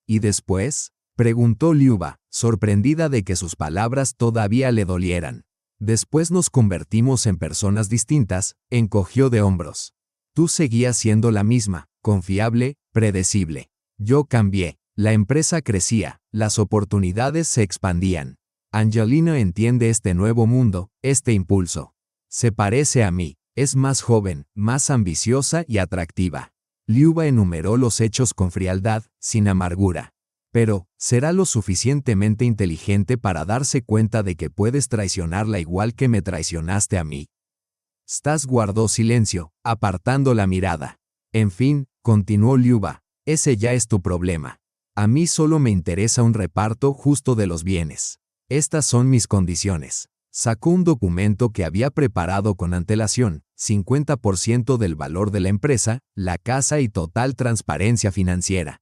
¿Y después? Preguntó Liuba, sorprendida de que sus palabras todavía le dolieran. Después nos convertimos en personas distintas, encogió de hombros. Tú seguías siendo la misma, confiable, predecible. Yo cambié, la empresa crecía, las oportunidades se expandían. Angelina entiende este nuevo mundo, este impulso. Se parece a mí, es más joven, más ambiciosa y atractiva. Liuba enumeró los hechos con frialdad, sin amargura. Pero, ¿será lo suficientemente inteligente para darse cuenta de que puedes traicionarla igual que me traicionaste a mí? Stas guardó silencio, apartando la mirada. En fin, continuó Liuba, ese ya es tu problema. A mí solo me interesa un reparto justo de los bienes. Estas son mis condiciones. Sacó un documento que había preparado con antelación, 50% del valor de la empresa, la casa y total transparencia financiera.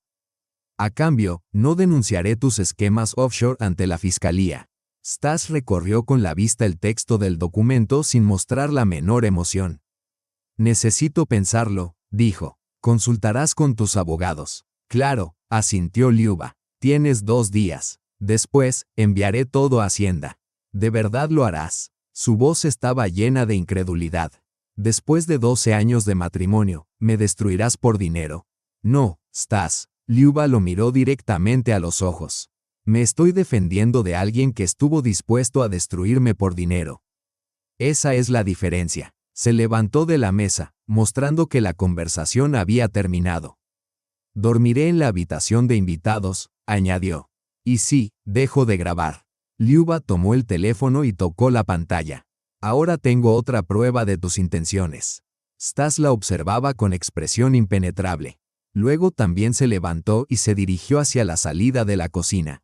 A cambio, no denunciaré tus esquemas offshore ante la fiscalía. Stas recorrió con la vista el texto del documento sin mostrar la menor emoción. Necesito pensarlo, dijo. Consultarás con tus abogados. Claro, asintió Liuba. Tienes 2 días. Después, enviaré todo a Hacienda. ¿De verdad lo harás? Su voz estaba llena de incredulidad. Después de 12 años de matrimonio, ¿me destruirás por dinero? No, Stas. Liuba lo miró directamente a los ojos. Me estoy defendiendo de alguien que estuvo dispuesto a destruirme por dinero. Esa es la diferencia. Se levantó de la mesa, mostrando que la conversación había terminado. Dormiré en la habitación de invitados, añadió. Y sí, dejo de grabar. Liuba tomó el teléfono y tocó la pantalla. Ahora tengo otra prueba de tus intenciones. Stas la observaba con expresión impenetrable. Luego también se levantó y se dirigió hacia la salida de la cocina.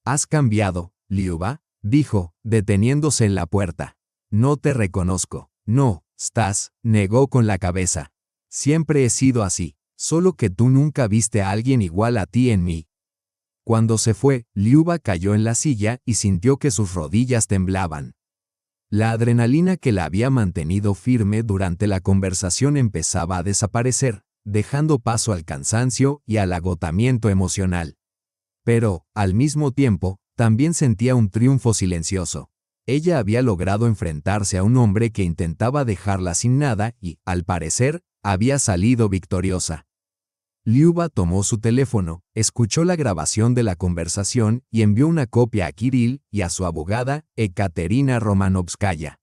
¿Has cambiado, Liuba?, dijo, deteniéndose en la puerta. No te reconozco. No, Stas, negó con la cabeza. Siempre he sido así, solo que tú nunca viste a alguien igual a ti en mí. Cuando se fue, Liuba cayó en la silla y sintió que sus rodillas temblaban. La adrenalina que la había mantenido firme durante la conversación empezaba a desaparecer, dejando paso al cansancio y al agotamiento emocional. Pero, al mismo tiempo, también sentía un triunfo silencioso. Ella había logrado enfrentarse a un hombre que intentaba dejarla sin nada y, al parecer, había salido victoriosa. Liuba tomó su teléfono, escuchó la grabación de la conversación y envió una copia a Kirill y a su abogada, Ekaterina Romanovskaya.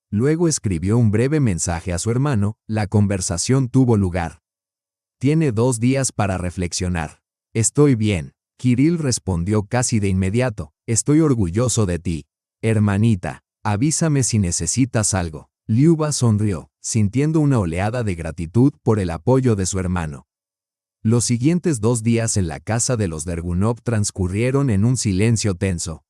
Luego escribió un breve mensaje a su hermano. La conversación tuvo lugar. Tiene 2 días para reflexionar. Estoy bien. Kirill respondió casi de inmediato. Estoy orgulloso de ti. Hermanita, avísame si necesitas algo. Liuba sonrió, sintiendo una oleada de gratitud por el apoyo de su hermano. Los siguientes 2 días en la casa de los Dergunov transcurrieron en un silencio tenso.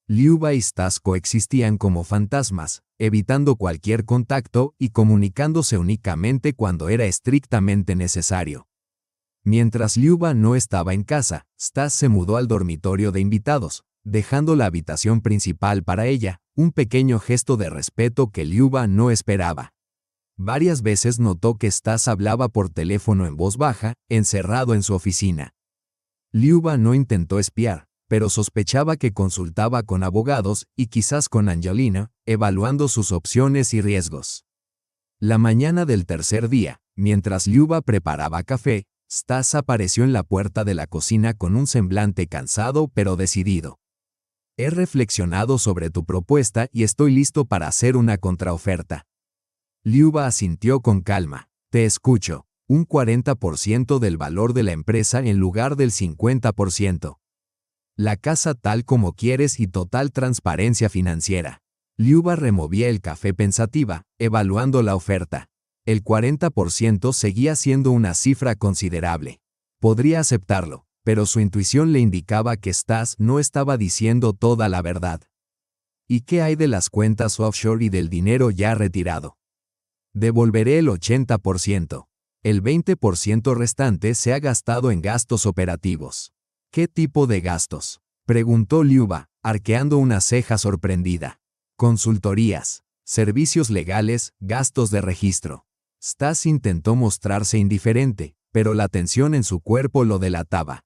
Liuba y Stas coexistían como fantasmas, evitando cualquier contacto y comunicándose únicamente cuando era estrictamente necesario. Mientras Liuba no estaba en casa, Stas se mudó al dormitorio de invitados, dejando la habitación principal para ella, un pequeño gesto de respeto que Liuba no esperaba. Varias veces notó que Stas hablaba por teléfono en voz baja, encerrado en su oficina. Liuba no intentó espiar, pero sospechaba que consultaba con abogados y quizás con Angelina, evaluando sus opciones y riesgos. La mañana del tercer día, mientras Liuba preparaba café, Stas apareció en la puerta de la cocina con un semblante cansado pero decidido. He reflexionado sobre tu propuesta y estoy listo para hacer una contraoferta. Liuba asintió con calma. Te escucho. Un 40% del valor de la empresa en lugar del 50%. La casa tal como quieres y total transparencia financiera. Liuba removía el café pensativa, evaluando la oferta. El 40% seguía siendo una cifra considerable. Podría aceptarlo, pero su intuición le indicaba que Stas no estaba diciendo toda la verdad. ¿Y qué hay de las cuentas offshore y del dinero ya retirado? Devolveré el 80%. El 20% restante se ha gastado en gastos operativos. ¿Qué tipo de gastos?, preguntó Liuba, arqueando una ceja sorprendida. Consultorías, servicios legales, gastos de registro. Stas intentó mostrarse indiferente, pero la tensión en su cuerpo lo delataba.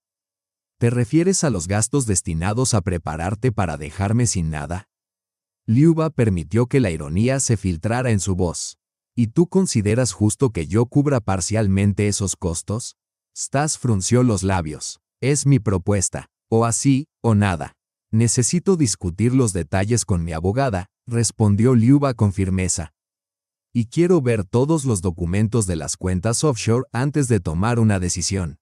¿Te refieres a los gastos destinados a prepararte para dejarme sin nada? Liuba permitió que la ironía se filtrara en su voz. ¿Y tú consideras justo que yo cubra parcialmente esos costos? Stas frunció los labios. Es mi propuesta. O así, o nada. Necesito discutir los detalles con mi abogada, respondió Liuba con firmeza. Y quiero ver todos los documentos de las cuentas offshore antes de tomar una decisión.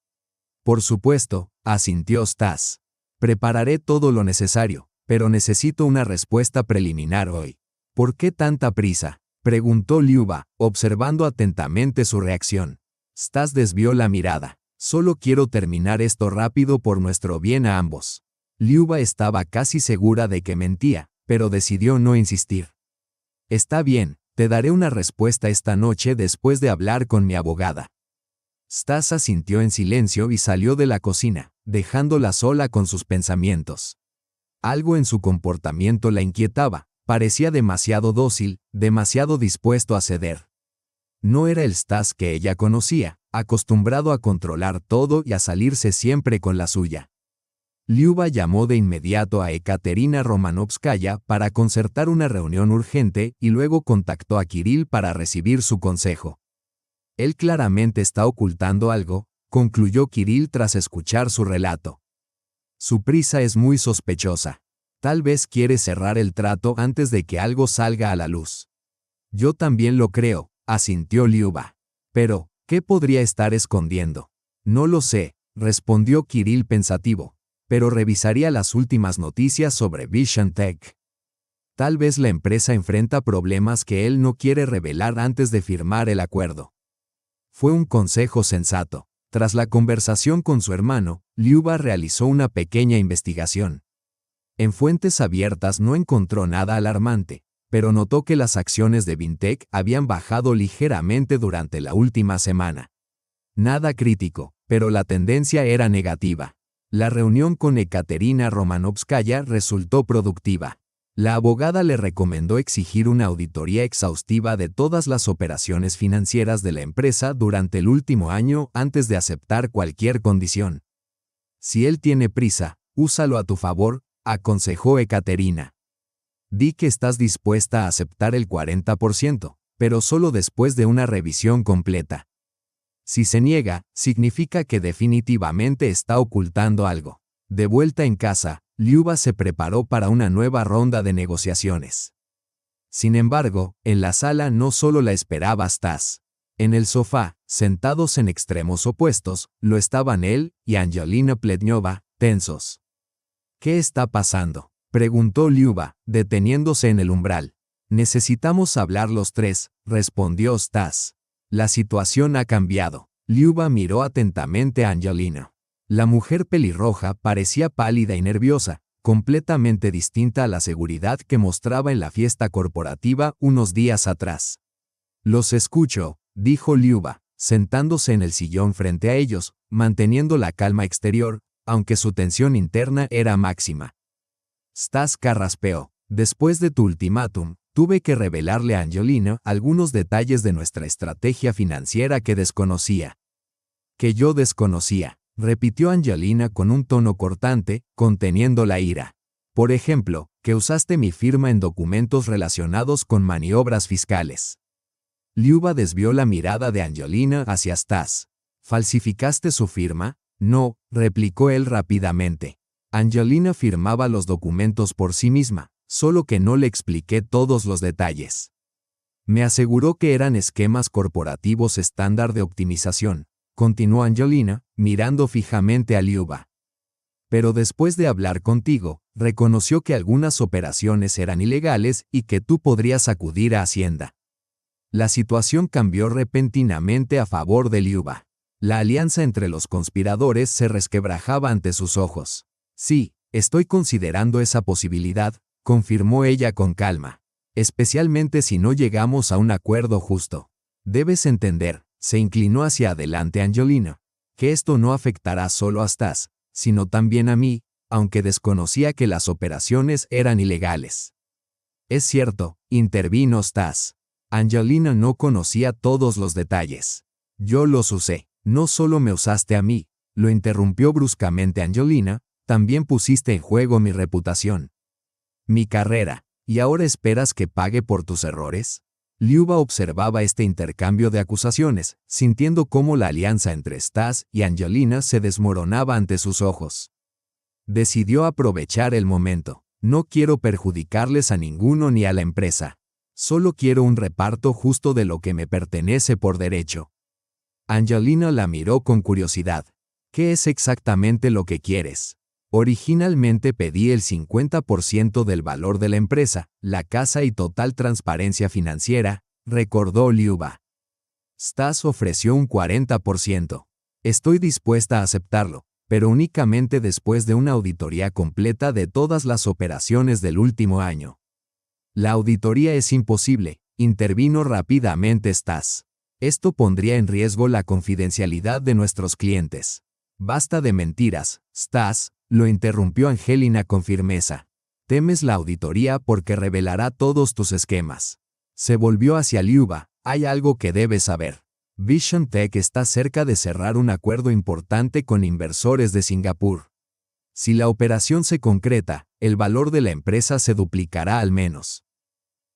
Por supuesto, asintió Stas. Prepararé todo lo necesario, pero necesito una respuesta preliminar hoy. ¿Por qué tanta prisa?, preguntó Liuba, observando atentamente su reacción. Stas desvió la mirada. Solo quiero terminar esto rápido por nuestro bien a ambos. Liuba estaba casi segura de que mentía, pero decidió no insistir. Está bien, te daré una respuesta esta noche después de hablar con mi abogada. Stas asintió en silencio y salió de la cocina, dejándola sola con sus pensamientos. Algo en su comportamiento la inquietaba, parecía demasiado dócil, demasiado dispuesto a ceder. No era el Stas que ella conocía, acostumbrado a controlar todo y a salirse siempre con la suya. Liuba llamó de inmediato a Ekaterina Romanovskaya para concertar una reunión urgente y luego contactó a Kirill para recibir su consejo. Él claramente está ocultando algo, concluyó Kirill tras escuchar su relato. Su prisa es muy sospechosa. Tal vez quiere cerrar el trato antes de que algo salga a la luz. Yo también lo creo, asintió Liuba. Pero, ¿qué podría estar escondiendo? No lo sé, respondió Kirill pensativo, pero revisaría las últimas noticias sobre Vision Tech. Tal vez la empresa enfrenta problemas que él no quiere revelar antes de firmar el acuerdo. Fue un consejo sensato. Tras la conversación con su hermano, Liuba realizó una pequeña investigación. En fuentes abiertas no encontró nada alarmante, pero notó que las acciones de Vintech habían bajado ligeramente durante la última semana. Nada crítico, pero la tendencia era negativa. La reunión con Ekaterina Romanovskaya resultó productiva. La abogada le recomendó exigir una auditoría exhaustiva de todas las operaciones financieras de la empresa durante el último año antes de aceptar cualquier condición. Si él tiene prisa, úsalo a tu favor, aconsejó Ekaterina. Di que estás dispuesta a aceptar el 40%, pero solo después de una revisión completa. Si se niega, significa que definitivamente está ocultando algo. De vuelta en casa, Liuba se preparó para una nueva ronda de negociaciones. Sin embargo, en la sala no solo la esperaba Stas. En el sofá, sentados en extremos opuestos, lo estaban él y Angelina Pletnyova, tensos. ¿Qué está pasando?, preguntó Liuba, deteniéndose en el umbral. Necesitamos hablar los tres, respondió Stas. La situación ha cambiado. Liuba miró atentamente a Angelina. La mujer pelirroja parecía pálida y nerviosa, completamente distinta a la seguridad que mostraba en la fiesta corporativa unos días atrás. Los escucho, dijo Liuba, sentándose en el sillón frente a ellos, manteniendo la calma exterior, aunque su tensión interna era máxima. Stas carraspeó. Después de tu ultimátum, tuve que revelarle a Angelina algunos detalles de nuestra estrategia financiera que desconocía. Que yo desconocía, repitió Angelina con un tono cortante, conteniendo la ira. Por ejemplo, que usaste mi firma en documentos relacionados con maniobras fiscales. Liuba desvió la mirada de Angelina hacia Stas. ¿Falsificaste su firma? No, replicó él rápidamente. Angelina firmaba los documentos por sí misma, solo que no le expliqué todos los detalles. Me aseguró que eran esquemas corporativos estándar de optimización, continuó Angelina, mirando fijamente a Liuba. Pero después de hablar contigo, reconoció que algunas operaciones eran ilegales y que tú podrías acudir a Hacienda. La situación cambió repentinamente a favor de Liuba. La alianza entre los conspiradores se resquebrajaba ante sus ojos. Sí, estoy considerando esa posibilidad, confirmó ella con calma. Especialmente si no llegamos a un acuerdo justo. Debes entender, se inclinó hacia adelante Angelina, que esto no afectará solo a Stas, sino también a mí, aunque desconocía que las operaciones eran ilegales. Es cierto, intervino Stas. Angelina no conocía todos los detalles. Yo los usé. No solo me usaste a mí, lo interrumpió bruscamente Angelina, también pusiste en juego mi reputación. Mi carrera. ¿Y ahora esperas que pague por tus errores? Liuba observaba este intercambio de acusaciones, sintiendo cómo la alianza entre Stas y Angelina se desmoronaba ante sus ojos. Decidió aprovechar el momento. No quiero perjudicarles a ninguno ni a la empresa. Solo quiero un reparto justo de lo que me pertenece por derecho. Angelina la miró con curiosidad. ¿Qué es exactamente lo que quieres? Originalmente pedí el 50% del valor de la empresa, la casa y total transparencia financiera, recordó Liuba. Stas ofreció un 40%. Estoy dispuesta a aceptarlo, pero únicamente después de una auditoría completa de todas las operaciones del último año. La auditoría es imposible, intervino rápidamente Stas. Esto pondría en riesgo la confidencialidad de nuestros clientes. Basta de mentiras, Stas, lo interrumpió Angelina con firmeza. Temes la auditoría porque revelará todos tus esquemas. Se volvió hacia Liuba. Hay algo que debes saber. Vision Tech está cerca de cerrar un acuerdo importante con inversores de Singapur. Si la operación se concreta, el valor de la empresa se duplicará al menos.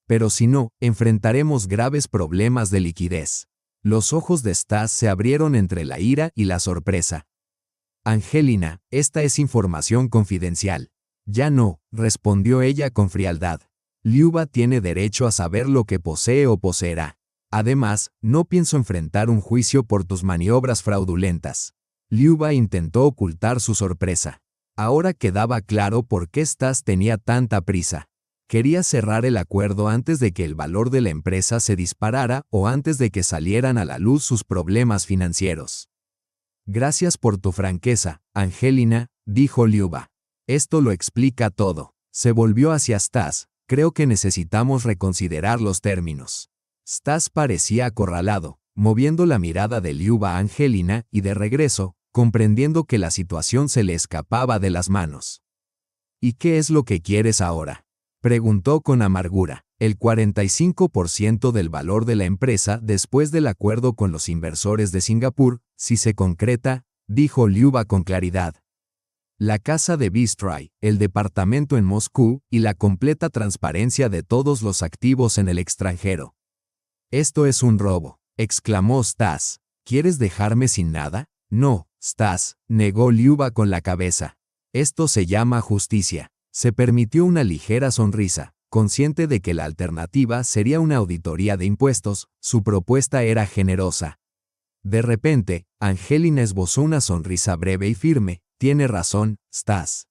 Pero si no, enfrentaremos graves problemas de liquidez. Los ojos de Stas se abrieron entre la ira y la sorpresa. Angelina, esta es información confidencial. Ya no, respondió ella con frialdad. Liuba tiene derecho a saber lo que posee o poseerá. Además, no pienso enfrentar un juicio por tus maniobras fraudulentas. Liuba intentó ocultar su sorpresa. Ahora quedaba claro por qué Stas tenía tanta prisa. Quería cerrar el acuerdo antes de que el valor de la empresa se disparara o antes de que salieran a la luz sus problemas financieros. Gracias por tu franqueza, Angelina, dijo Liuba. Esto lo explica todo. Se volvió hacia Stas. Creo que necesitamos reconsiderar los términos. Stas parecía acorralado, moviendo la mirada de Liuba a Angelina y de regreso, comprendiendo que la situación se le escapaba de las manos. ¿Y qué es lo que quieres ahora?, preguntó con amargura. El 45% del valor de la empresa después del acuerdo con los inversores de Singapur, si se concreta, dijo Liuba con claridad. La casa de Bistray, el departamento en Moscú y la completa transparencia de todos los activos en el extranjero. Esto es un robo, exclamó Stas. ¿Quieres dejarme sin nada? No, Stas, negó Liuba con la cabeza. Esto se llama justicia. Se permitió una ligera sonrisa, consciente de que la alternativa sería una auditoría de impuestos. Su propuesta era generosa. De repente, Angelina esbozó una sonrisa breve y firme. Tiene razón, Stas.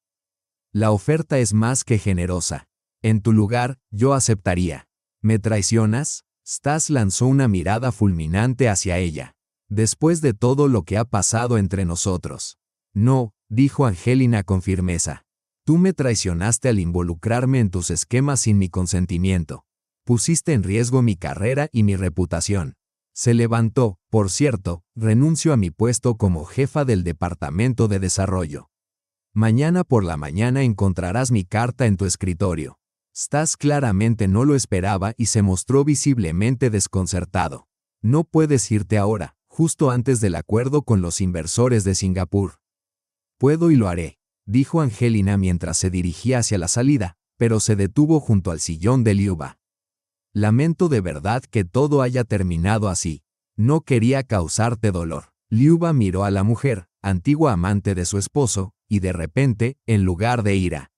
La oferta es más que generosa. En tu lugar, yo aceptaría. ¿Me traicionas? Stas lanzó una mirada fulminante hacia ella. Después de todo lo que ha pasado entre nosotros. No, dijo Angelina con firmeza. Tú me traicionaste al involucrarme en tus esquemas sin mi consentimiento. Pusiste en riesgo mi carrera y mi reputación. Se levantó. Por cierto, renuncio a mi puesto como jefa del Departamento de Desarrollo. Mañana por la mañana encontrarás mi carta en tu escritorio. Stas claramente no lo esperaba y se mostró visiblemente desconcertado. No puedes irte ahora, justo antes del acuerdo con los inversores de Singapur. Puedo y lo haré, dijo Angelina mientras se dirigía hacia la salida, pero se detuvo junto al sillón de Liuba. Lamento de verdad que todo haya terminado así. No quería causarte dolor. Liuba miró a la mujer, antigua amante de su esposo, y de repente, en lugar de ira,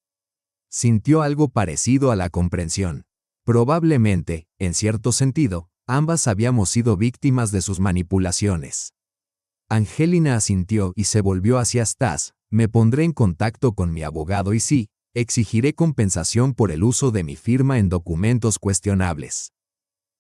sintió algo parecido a la comprensión. Probablemente, en cierto sentido, ambas habíamos sido víctimas de sus manipulaciones. Angelina asintió y se volvió hacia Stas. Me pondré en contacto con mi abogado y sí, exigiré compensación por el uso de mi firma en documentos cuestionables.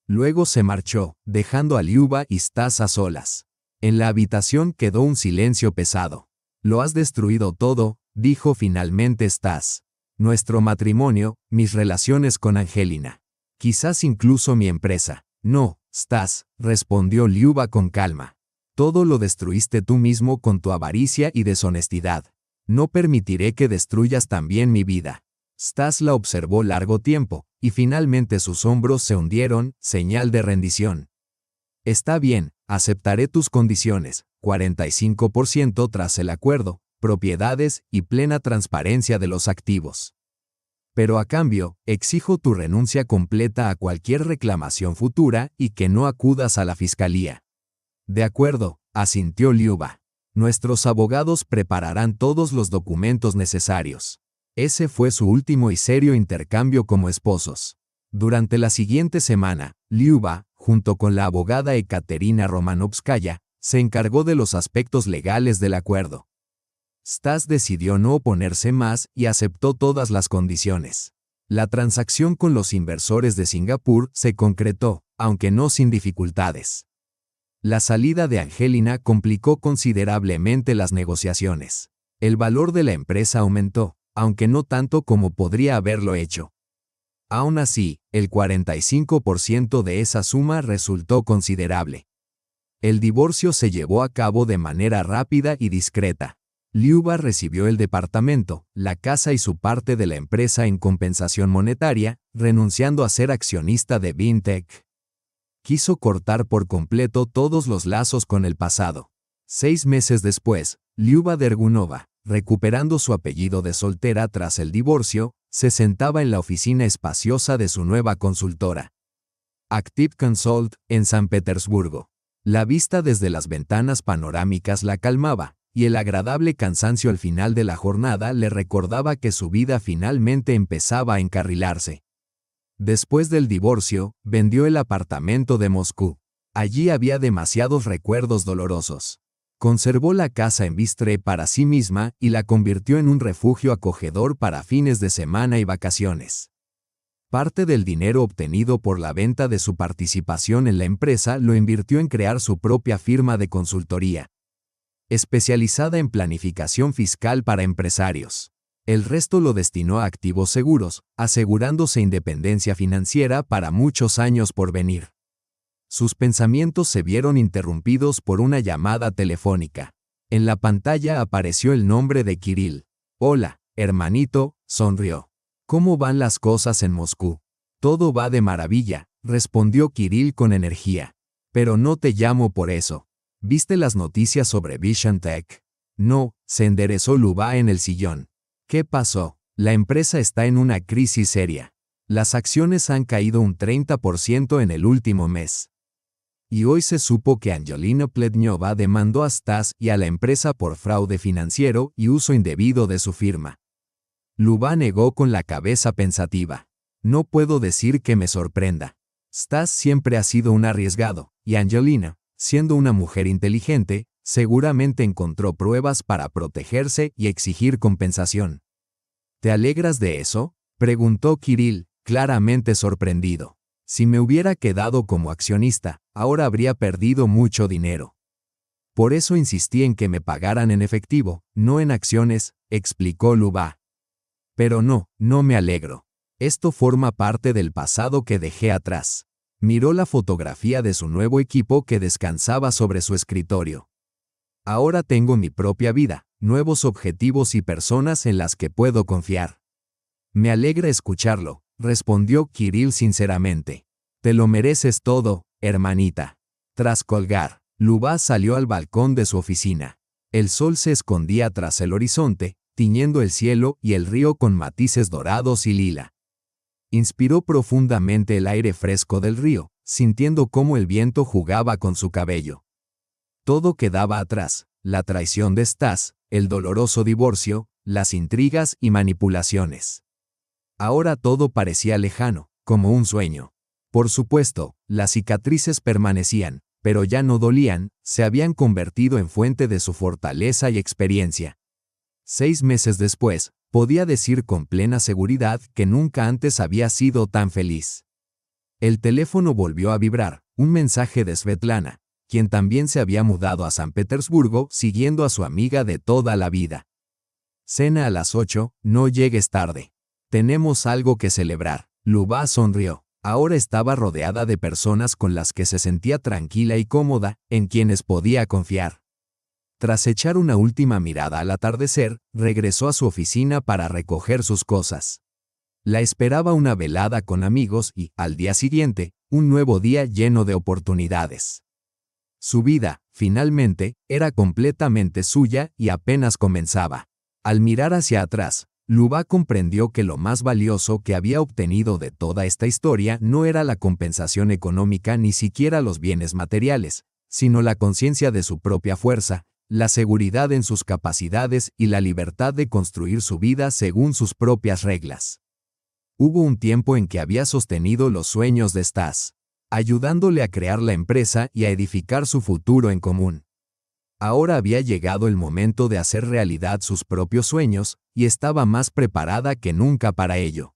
Luego se marchó, dejando a Liuba y Stas a solas. En la habitación quedó un silencio pesado. Lo has destruido todo, dijo finalmente Stas. Nuestro matrimonio, mis relaciones con Angelina. Quizás incluso mi empresa. No, Stas, respondió Liuba con calma. Todo lo destruiste tú mismo con tu avaricia y deshonestidad. No permitiré que destruyas también mi vida. Stas la observó largo tiempo, y finalmente sus hombros se hundieron, señal de rendición. Está bien, aceptaré tus condiciones, 45% tras el acuerdo, propiedades y plena transparencia de los activos. Pero a cambio, exijo tu renuncia completa a cualquier reclamación futura y que no acudas a la fiscalía. De acuerdo, asintió Liuba. Nuestros abogados prepararán todos los documentos necesarios. Ese fue su último y serio intercambio como esposos. Durante la siguiente semana, Liuba, junto con la abogada Ekaterina Romanovskaya, se encargó de los aspectos legales del acuerdo. Stas decidió no oponerse más y aceptó todas las condiciones. La transacción con los inversores de Singapur se concretó, aunque no sin dificultades. La salida de Angelina complicó considerablemente las negociaciones. El valor de la empresa aumentó, aunque no tanto como podría haberlo hecho. Aún así, el 45% de esa suma resultó considerable. El divorcio se llevó a cabo de manera rápida y discreta. Liuba recibió el departamento, la casa y su parte de la empresa en compensación monetaria, renunciando a ser accionista de Vintech. Quiso cortar por completo todos los lazos con el pasado. 6 meses después, Liuba Dergunova, recuperando su apellido de soltera tras el divorcio, se sentaba en la oficina espaciosa de su nueva consultora, Active Consult, en San Petersburgo. La vista desde las ventanas panorámicas la calmaba, y el agradable cansancio al final de la jornada le recordaba que su vida finalmente empezaba a encarrilarse. Después del divorcio, vendió el apartamento de Moscú. Allí había demasiados recuerdos dolorosos. Conservó la casa en Bistre para sí misma y la convirtió en un refugio acogedor para fines de semana y vacaciones. Parte del dinero obtenido por la venta de su participación en la empresa lo invirtió en crear su propia firma de consultoría, especializada en planificación fiscal para empresarios. El resto lo destinó a activos seguros, asegurándose independencia financiera para muchos años por venir. Sus pensamientos se vieron interrumpidos por una llamada telefónica. En la pantalla apareció el nombre de Kirill. Hola, hermanito, sonrió. ¿Cómo van las cosas en Moscú? Todo va de maravilla, respondió Kirill con energía. Pero no te llamo por eso. ¿Viste las noticias sobre Vision Tech? No, se enderezó Liuba en el sillón. ¿Qué pasó? La empresa está en una crisis seria. Las acciones han caído un 30% en el último mes. Y hoy se supo que Angelina Plednyova demandó a Stas y a la empresa por fraude financiero y uso indebido de su firma. Liuba negó con la cabeza pensativa. No puedo decir que me sorprenda. Stas siempre ha sido un arriesgado, y Angelina, siendo una mujer inteligente, seguramente encontró pruebas para protegerse y exigir compensación. ¿Te alegras de eso?, preguntó Kirill, claramente sorprendido. Si me hubiera quedado como accionista, ahora habría perdido mucho dinero. Por eso insistí en que me pagaran en efectivo, no en acciones, explicó Liuba. Pero no me alegro. Esto forma parte del pasado que dejé atrás. Miró la fotografía de su nuevo equipo que descansaba sobre su escritorio. Ahora tengo mi propia vida, nuevos objetivos y personas en las que puedo confiar. Me alegra escucharlo, respondió Kirill sinceramente. Te lo mereces todo, hermanita. Tras colgar, Liuba salió al balcón de su oficina. El sol se escondía tras el horizonte, tiñendo el cielo y el río con matices dorados y lila. Inspiró profundamente el aire fresco del río, sintiendo cómo el viento jugaba con su cabello. Todo quedaba atrás, la traición de Stas, el doloroso divorcio, las intrigas y manipulaciones. Ahora todo parecía lejano, como un sueño. Por supuesto, las cicatrices permanecían, pero ya no dolían, se habían convertido en fuente de su fortaleza y experiencia. 6 meses después, podía decir con plena seguridad que nunca antes había sido tan feliz. El teléfono volvió a vibrar, un mensaje de Svetlana, quien también se había mudado a San Petersburgo siguiendo a su amiga de toda la vida. Cena a las 8, no llegues tarde. Tenemos algo que celebrar. Luba sonrió. Ahora estaba rodeada de personas con las que se sentía tranquila y cómoda, en quienes podía confiar. Tras echar una última mirada al atardecer, regresó a su oficina para recoger sus cosas. La esperaba una velada con amigos y, al día siguiente, un nuevo día lleno de oportunidades. Su vida, finalmente, era completamente suya y apenas comenzaba. Al mirar hacia atrás, Luba comprendió que lo más valioso que había obtenido de toda esta historia no era la compensación económica ni siquiera los bienes materiales, sino la conciencia de su propia fuerza, la seguridad en sus capacidades y la libertad de construir su vida según sus propias reglas. Hubo un tiempo en que había sostenido los sueños de Stas, ayudándole a crear la empresa y a edificar su futuro en común. Ahora había llegado el momento de hacer realidad sus propios sueños, y estaba más preparada que nunca para ello.